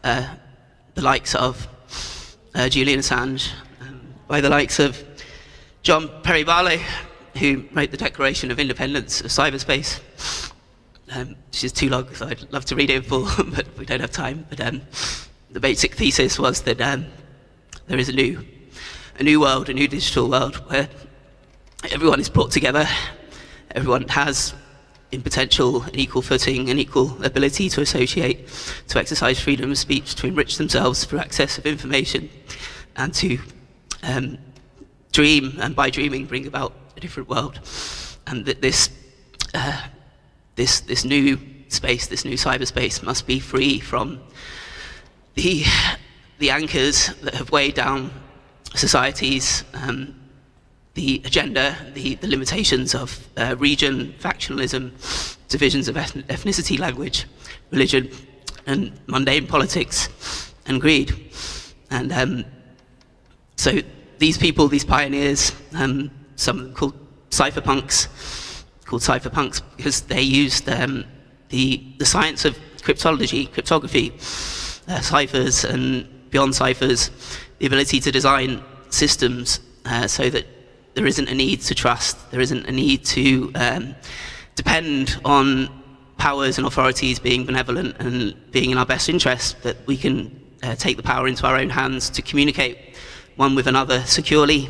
the likes of Julian Assange, by the likes of John Perry Barlow, who wrote the Declaration of Independence of Cyberspace, which is too long, so I'd love to read it in full, but we don't have time. But the basic thesis was that there is a new world, a new digital world, where everyone is brought together, everyone has in potential an equal footing, an equal ability to associate, to exercise freedom of speech, to enrich themselves through access of information, and to dream, and by dreaming bring about a different world. And that this new space, this new cyberspace, must be free from the anchors that have weighed down societies, the agenda, the limitations of region, factionalism, divisions of ethnicity, language, religion, and mundane politics, and greed. And so these people, these pioneers, some of them called cypherpunks because they used the science of cryptography, ciphers and beyond ciphers, the ability to design systems so that there isn't a need to trust, there isn't a need to depend on powers and authorities being benevolent and being in our best interest, that we can take the power into our own hands to communicate one with another securely,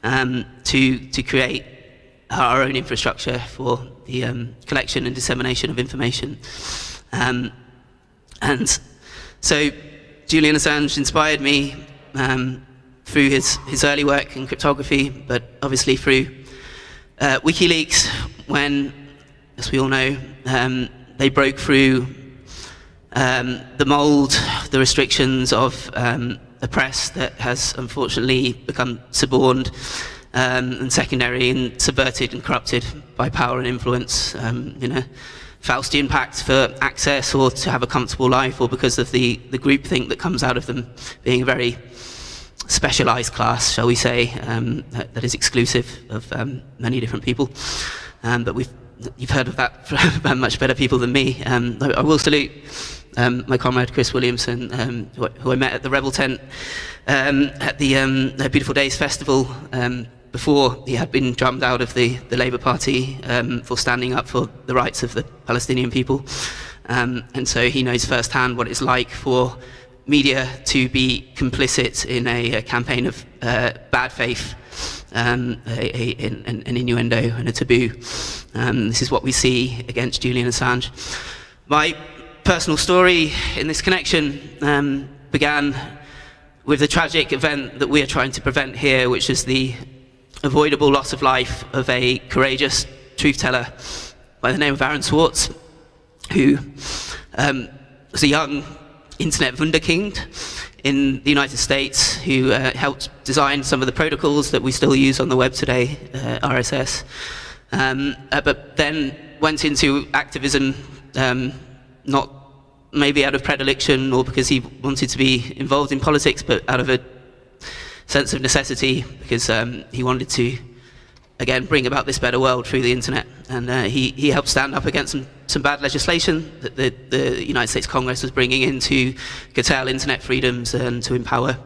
to create our own infrastructure for the collection and dissemination of information. And so Julian Assange inspired me through his early work in cryptography, but obviously through WikiLeaks, when, as we all know, they broke through the mold, the restrictions of a press that has unfortunately become suborned and secondary and subverted and corrupted by power and influence, Faustian pact for access or to have a comfortable life, or because of the groupthink that comes out of them being a very specialized class, shall we say, that is exclusive of many different people. But you've heard of that from much better people than me. I will salute my comrade Chris Williamson, who I met at the Rebel Tent at the Beautiful Days Festival, before he had been drummed out of the Labour Party for standing up for the rights of the Palestinian people. And so he knows firsthand what it's like for media to be complicit in a campaign of bad faith, an innuendo and a taboo. This is what we see against Julian Assange. My personal story in this connection began with the tragic event that we are trying to prevent here, which is the avoidable loss of life of a courageous truth-teller by the name of Aaron Swartz, who was a young internet wunderkind in the United States, who helped design some of the protocols that we still use on the web today, RSS, but then went into activism, not maybe out of predilection or because he wanted to be involved in politics, but out of a sense of necessity, because he wanted to, again, bring about this better world through the internet. And he helped stand up against some bad legislation that the United States Congress was bringing in to curtail internet freedoms and to empower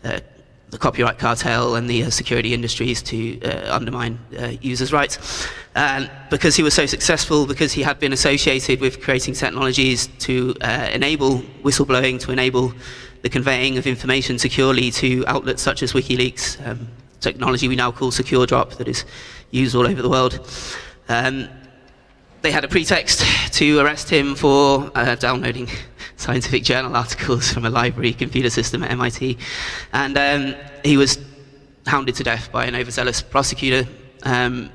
the copyright cartel and the security industries to undermine users' rights. And because he was so successful, because he had been associated with creating technologies to enable whistleblowing, to enable the conveying of information securely to outlets such as WikiLeaks, technology we now call Secure Drop, that is used all over the world. They had a pretext to arrest him for downloading scientific journal articles from a library computer system at MIT. And he was hounded to death by an overzealous prosecutor, and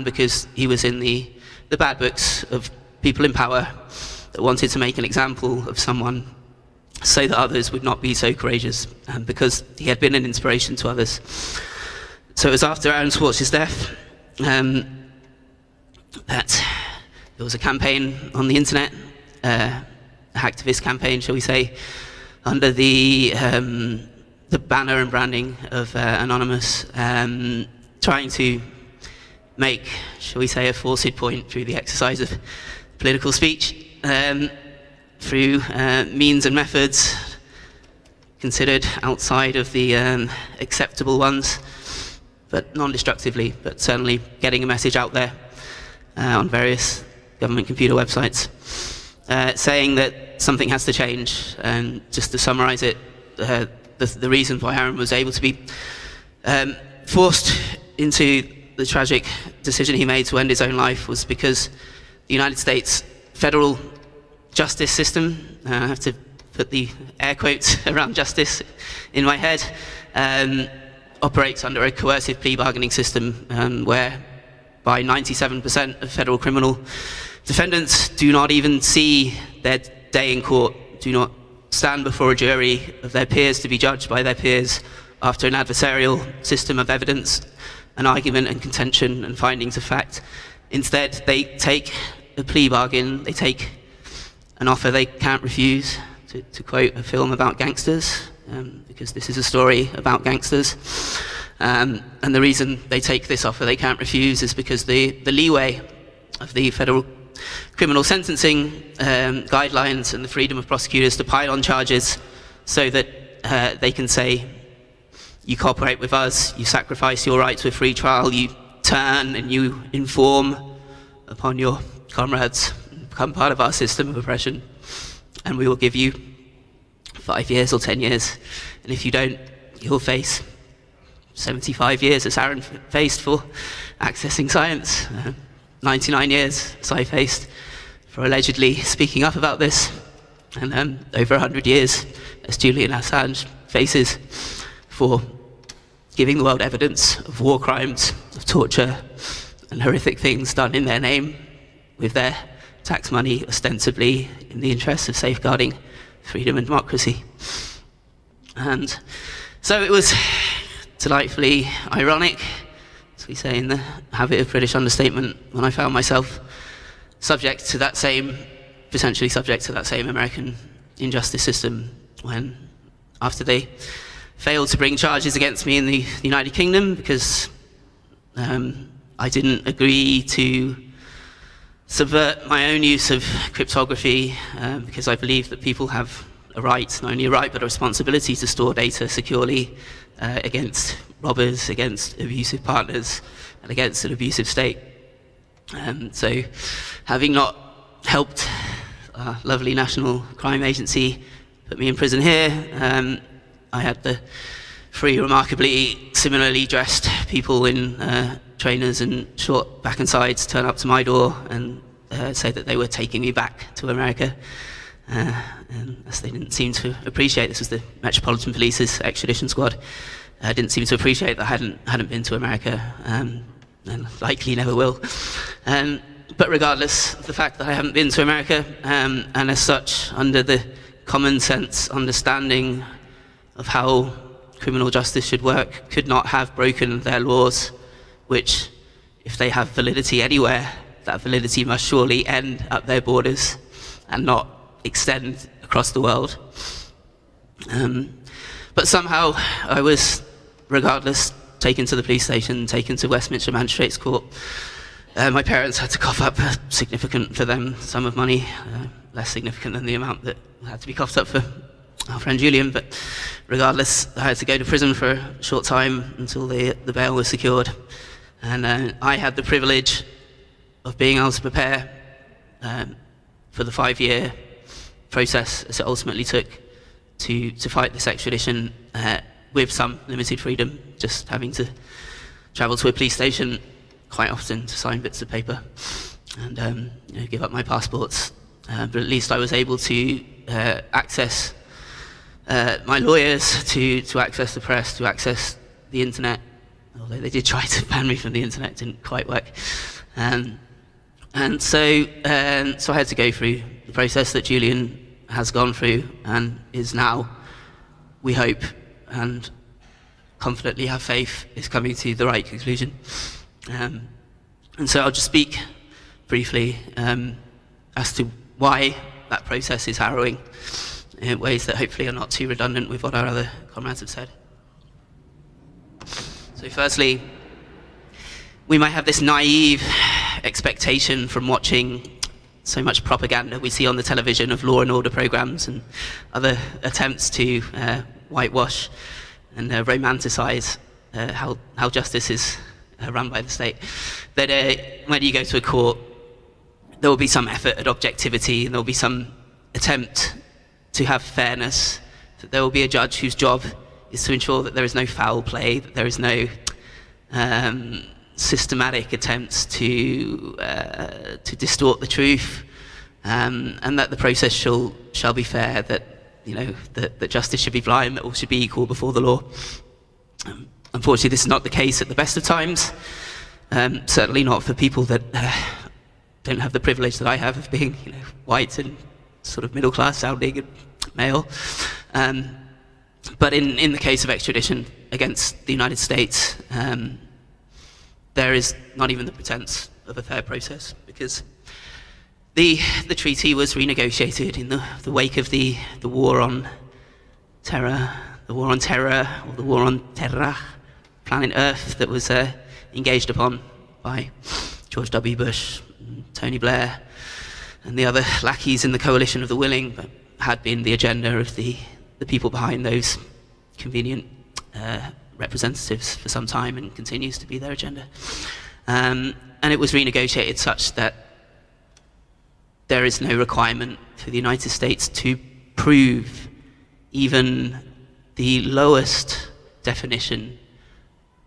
because he was in the bad books of people in power that wanted to make an example of someone so that others would not be so courageous, because he had been an inspiration to others. So it was after Aaron Swartz's death that there there was a campaign on the internet, a hacktivist campaign, shall we say, under the banner and branding of Anonymous, trying to make, shall we say, a forced point through the exercise of political speech, through means and methods considered outside of the acceptable ones, but non-destructively, but certainly getting a message out there on various government computer websites, saying that something has to change. And just to summarize it, the reason why Aaron was able to be forced into the tragic decision he made to end his own life was because the United States federal justice system, I have to put the air quotes around justice in my head, operates under a coercive plea bargaining system where by 97% of federal criminal defendants do not even see their day in court, do not stand before a jury of their peers to be judged by their peers after an adversarial system of evidence, an argument and contention and findings of fact. Instead, they take a plea bargain, they take an offer they can't refuse, to quote a film about gangsters, because this is a story about gangsters. And the reason they take this offer they can't refuse is because the leeway of the federal criminal sentencing guidelines and the freedom of prosecutors to pile on charges so that they can say, you cooperate with us, you sacrifice your right to a free trial, you turn and you inform upon your comrades, become part of our system of oppression, and we will give you 5 years or 10 years. And if you don't, you'll face 75 years, as Aaron faced for accessing science, 99 years, as I faced for allegedly speaking up about this, and over 100 years, as Julian Assange faces for giving the world evidence of war crimes, of torture, and horrific things done in their name with their tax money, ostensibly in the interests of safeguarding freedom and democracy. And so it was delightfully ironic, as we say in the habit of British understatement, when I found myself potentially subject to that same American injustice system, when, after they failed to bring charges against me in the United Kingdom because I didn't agree to subvert my own use of cryptography, because I believe that people have a right, not only a right, but a responsibility to store data securely against robbers, against abusive partners, and against an abusive state. So, having not helped our lovely National Crime Agency put me in prison here, I had the three remarkably similarly dressed people in trainers and short back and sides turn up to my door and say that they were taking me back to America. And as they didn't seem to appreciate, this was the Metropolitan Police's extradition squad, didn't seem to appreciate that I hadn't been to America, and likely never will. But regardless of the fact that I haven't been to America, and as such, under the common sense understanding of how criminal justice should work, could not have broken their laws, which, if they have validity anywhere, that validity must surely end at their borders and not extend across the world. But somehow I was, regardless, taken to the police station, taken to Westminster Magistrates Court. My parents had to cough up a significant, for them, sum of money, less significant than the amount that had to be coughed up for our friend Julian, but regardless, I had to go to prison for a short time until the bail was secured. And I had the privilege of being able to prepare for the 5-year process, as it ultimately took, to fight this extradition with some limited freedom, just having to travel to a police station quite often to sign bits of paper and give up my passports. But at least I was able to access my lawyers, to access the press, to access the internet, although they did try to ban me from the internet, it didn't quite work. And so I had to go through the process that Julian has gone through and is now, we hope, and confidently have faith, is coming to the right conclusion. And so I'll just speak briefly as to why that process is harrowing in ways that hopefully are not too redundant with what our other comrades have said. So firstly, we might have this naive expectation from watching so much propaganda we see on the television of law and order programs and other attempts to whitewash and romanticize how justice is run by the state, that when you go to a court, there will be some effort at objectivity and there will be some attempt to have fairness, that there will be a judge whose job is to ensure that there is no foul play, that there is no systematic attempts to distort the truth, and that the process shall be fair, that that justice should be blind, that all should be equal before the law. Unfortunately, this is not the case at the best of times. Certainly not for people that don't have the privilege that I have of being white and sort of middle class sounding and male. But in the case of extradition against the United States, there is not even the pretense of a fair process, because the treaty was renegotiated in the wake of the war on terror, or the war on terra, planet Earth, that was engaged upon by George W. Bush, and Tony Blair, and the other lackeys in the coalition of the willing, but had been the agenda of the people behind those convenient representatives for some time, and continues to be their agenda. And it was renegotiated such that there is no requirement for the United States to prove even the lowest definition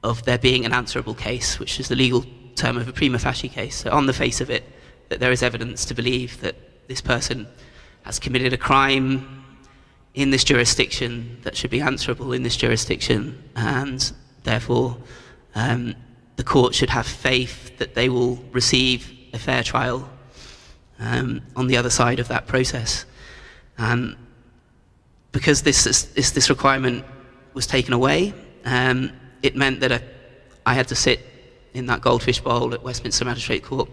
of there being an answerable case, which is the legal term of a prima facie case. So on the face of it, that there is evidence to believe that this person has committed a crime in this jurisdiction that should be answerable in this jurisdiction, and therefore the court should have faith that they will receive a fair trial on the other side of that process. Because this requirement was taken away, it meant that I had to sit in that goldfish bowl at Westminster Magistrate Court,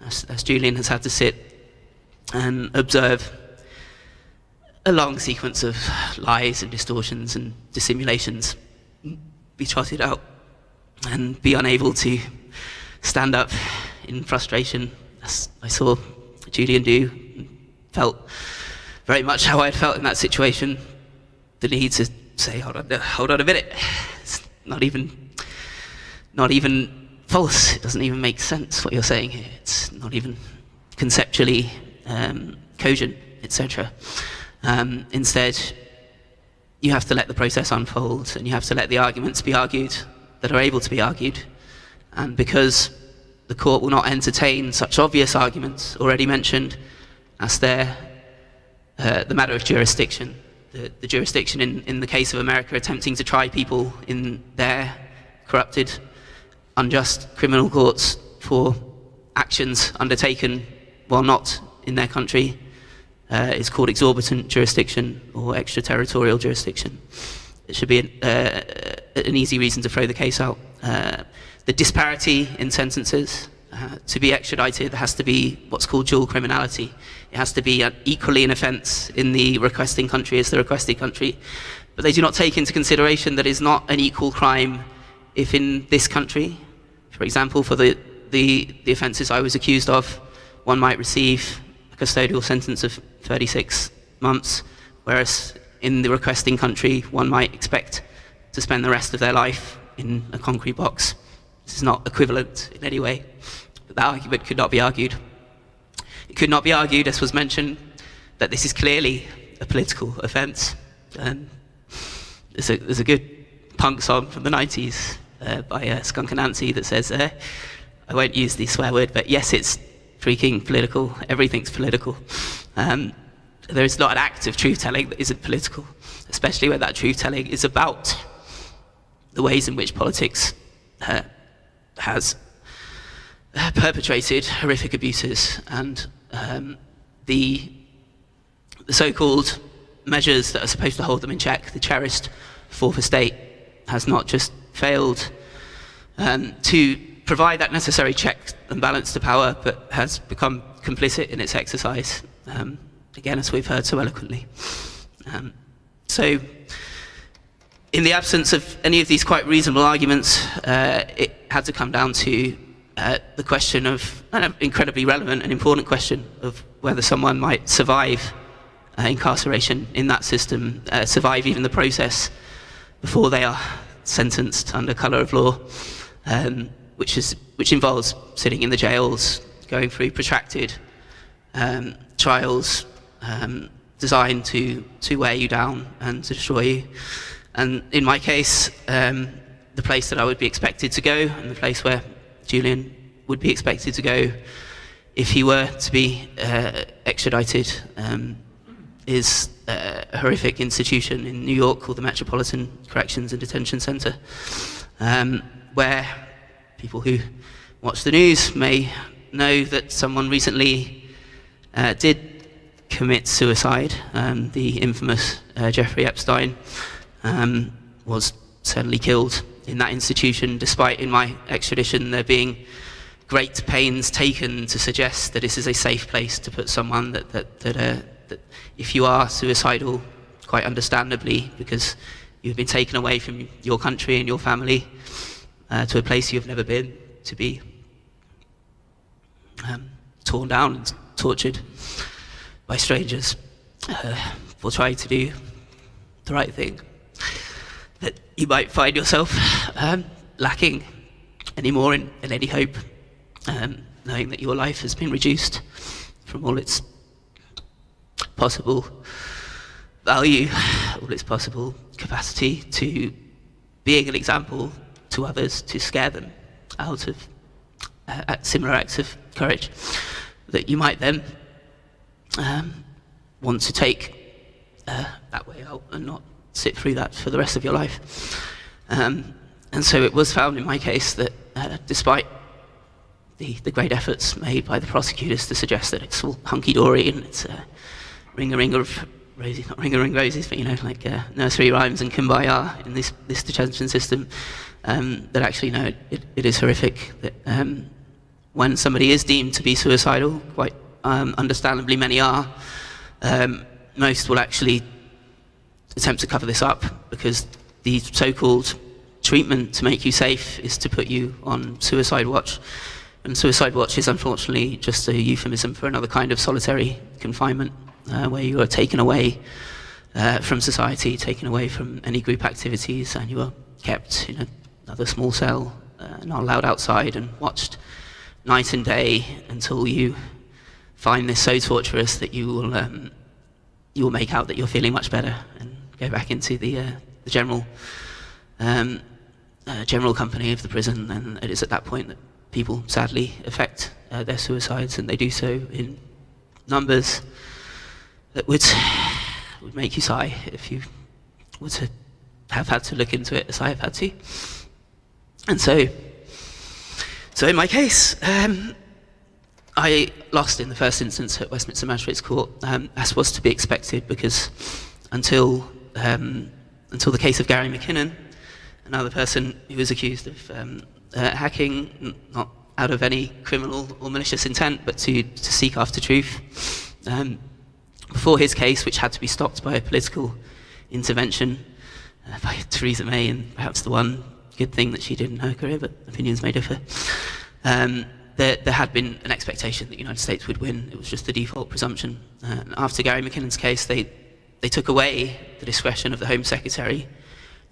as Julian has had to sit and observe a long sequence of lies and distortions and dissimulations be trotted out, and be unable to stand up in frustration, as I saw Julian do, felt very much how I had felt in that situation, the need to say, hold on a minute, it's not even false, it doesn't even make sense what you're saying here, it's not even conceptually cogent, etc. Instead, you have to let the process unfold, and you have to let the arguments be argued that are able to be argued. And because the court will not entertain such obvious arguments already mentioned as the matter of jurisdiction, the jurisdiction in the case of America attempting to try people in their corrupted, unjust criminal courts for actions undertaken while not in their country, is called exorbitant jurisdiction or extraterritorial jurisdiction. It should be an easy reason to throw the case out. The disparity in sentences. To be extradited, there has to be what's called dual criminality. It has to be equally an offence in the requesting country as the requested country. But they do not take into consideration that it's not an equal crime if in this country, for example, for the offences I was accused of, one might receive a custodial sentence of 36 months, whereas in the requesting country, one might expect to spend the rest of their life in a concrete box. This is not equivalent in any way. But that argument could not be argued. It could not be argued, as was mentioned, that this is clearly a political offence. There's a good punk song from the 90s by Skunk Anansi that says, I won't use the swear word, but yes, it's freaking political. Everything's political. There is not an act of truth-telling that isn't political, especially when that truth-telling is about the ways in which politics has perpetrated horrific abuses, and the so-called measures that are supposed to hold them in check, the cherished fourth estate, has not just failed to provide that necessary check and balance to power, but has become complicit in its exercise, again, as we've heard so eloquently. So, in the absence of any of these quite reasonable arguments, it had to come down to the question of, an incredibly relevant and important question of whether someone might survive incarceration in that system, survive even the process before they are sentenced under colour of law, which involves sitting in the jails, going through protracted trials designed to wear you down and to destroy you. And in my case, the place that I would be expected to go, and the place where Julian would be expected to go if he were to be extradited, is a horrific institution in New York called the Metropolitan Corrections and Detention Center, where people who watch the news may know that someone recently did commit suicide. The infamous Jeffrey Epstein was certainly killed in that institution, despite in my extradition there being great pains taken to suggest that this is a safe place to put someone, that if you are suicidal, quite understandably, because you've been taken away from your country and your family to a place you've never been, to be torn down and tortured by strangers for trying to do the right thing, that you might find yourself lacking any more in any hope, knowing that your life has been reduced from all its possible value, all its possible capacity to being an example to others, to scare them out of similar acts of courage that you might then want to take that way out and not sit through that for the rest of your life. And so it was found in my case that despite the great efforts made by the prosecutors to suggest that it's all hunky-dory and it's ring of roses, not ring roses, but like nursery rhymes and kumbaya in this detention system, that actually no, it is horrific. That when somebody is deemed to be suicidal, quite understandably many are, most will actually attempt to cover this up, because the so-called treatment to make you safe is to put you on suicide watch. And suicide watch is unfortunately just a euphemism for another kind of solitary confinement, where you are taken away from society, taken away from any group activities, and you are kept in another small cell, not allowed outside, and watched night and day until you find this so torturous that you will make out that you're feeling much better and go back into the general company of the prison. And it is at that point that people sadly effect their suicides, and they do so in numbers that would make you sigh if you were to have had to look into it as I have had to. And so in my case, I lost in the first instance at Westminster Magistrates Court, as was to be expected, because until the case of Gary McKinnon, another person who was accused of hacking, not out of any criminal or malicious intent, but to seek after truth, before his case, which had to be stopped by a political intervention by Theresa May, and perhaps the one good thing that she did in her career, but opinions may differ, there had been an expectation that the United States would win. It was just the default presumption. After Gary McKinnon's case, they took away the discretion of the Home Secretary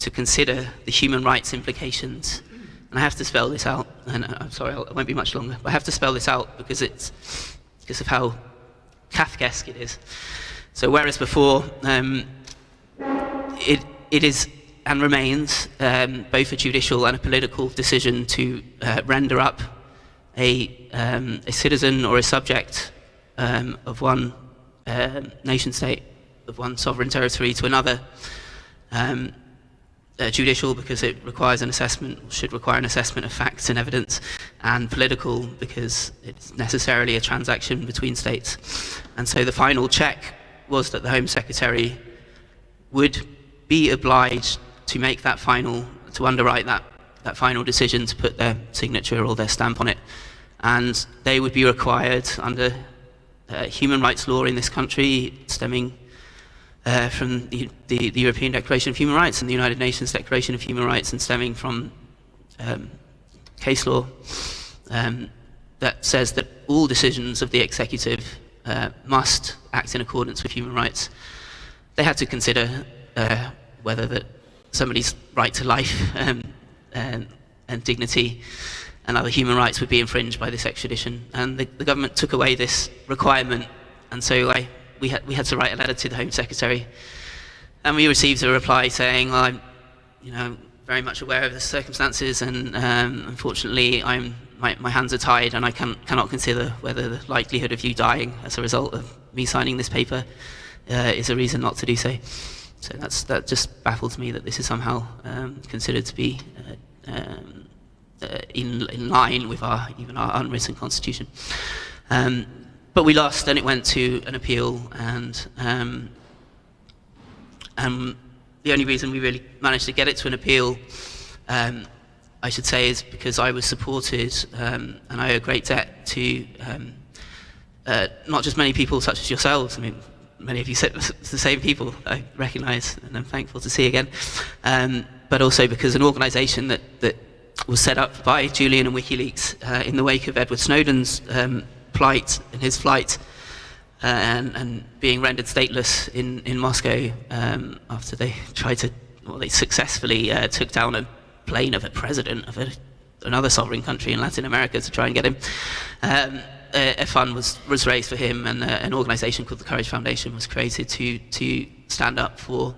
to consider the human rights implications. And I have to spell this out, and I'm sorry, I won't be much longer, but I have to spell this out because of how Kafkaesque it is. So whereas before, it is and remains both a judicial and a political decision to render up a citizen or a subject of one nation state, of one sovereign territory to another, judicial because it requires an assessment, should require an assessment of facts and evidence, and political because it's necessarily a transaction between states. And so the final check was that the Home Secretary would be obliged to make that final, to underwrite that that final decision to put their signature or their stamp on it. And they would be required under human rights law in this country, stemming from the European Declaration of Human Rights and the United Nations Declaration of Human Rights, and stemming from case law that says that all decisions of the executive must act in accordance with human rights. They had to consider whether that somebody's right to life and dignity and other human rights would be infringed by this extradition. And the government took away this requirement, and so we had to write a letter to the Home Secretary, and we received a reply saying, well, I'm very much aware of the circumstances, and unfortunately my hands are tied, and I cannot consider whether the likelihood of you dying as a result of me signing this paper is a reason not to do so. So that just baffles me that this is somehow considered to be in line with even our unwritten constitution. But we lost, and it went to an appeal, and the only reason we really managed to get it to an appeal, I should say, is because I was supported, and I owe a great debt to not just many people such as yourselves. I mean, many of you said the same people I recognise and I'm thankful to see again, but also because an organisation that was set up by Julian and WikiLeaks in the wake of Edward Snowden's plight and his flight, and being rendered stateless in Moscow after they tried to, well, they successfully took down a plane of a president of another sovereign country in Latin America to try and get him. A fund was raised for him, and an organisation called the Courage Foundation was created to stand up for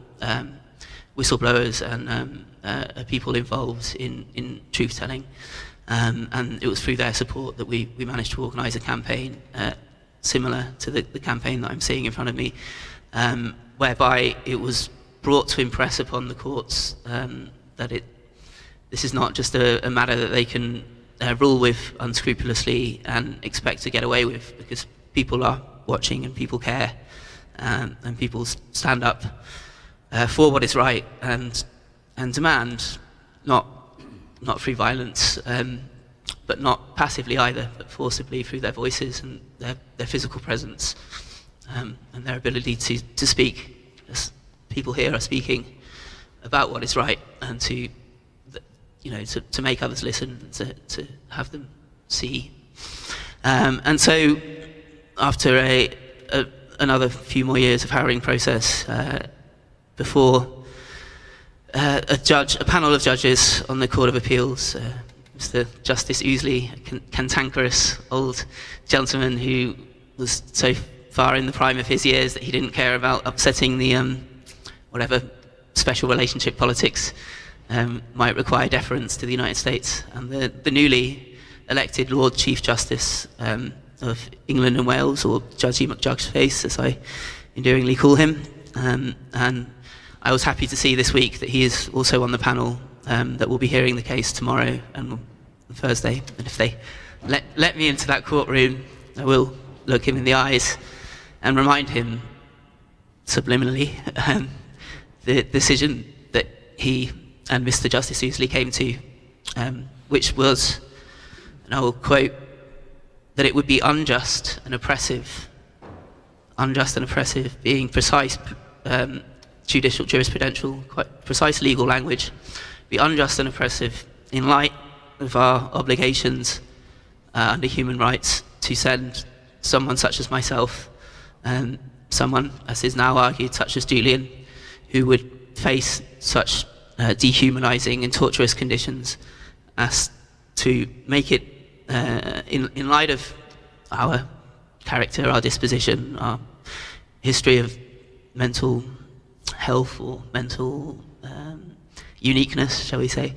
whistleblowers and people involved in truth-telling. And it was through their support that we managed to organise a campaign similar to the campaign that I'm seeing in front of me, whereby it was brought to impress upon the courts that this is not just a matter that they can rule with unscrupulously and expect to get away with, because people are watching and people care, and people stand up for what is right and demand not through violence, but not passively either, but forcibly through their voices and their physical presence, and their ability to speak, as people here are speaking, about what is right, and to make others listen, to have them see. And so after another few more years of harrowing process, before a panel of judges on the Court of Appeals, Mr. Justice Ousley, a cantankerous old gentleman who was so far in the prime of his years that he didn't care about upsetting the whatever special relationship politics might require deference to the United States, and the newly elected Lord Chief Justice of England and Wales, or Judgy McJugsface, as I endearingly call him. And I was happy to see this week that he is also on the panel that will be hearing the case tomorrow and on Thursday. And if they let me into that courtroom, I will look him in the eyes and remind him subliminally the decision that he and Mr. Justice Ousley came to, which was, and I will quote, that it would be unjust and oppressive, being precise judicial, jurisprudential, quite precise legal language, be unjust and oppressive in light of our obligations under human rights to send someone such as myself, someone, as is now argued, such as Julian, who would face such dehumanizing and torturous conditions, as to make it, in light of our character, our disposition, our history of mental health or mental uniqueness, shall we say,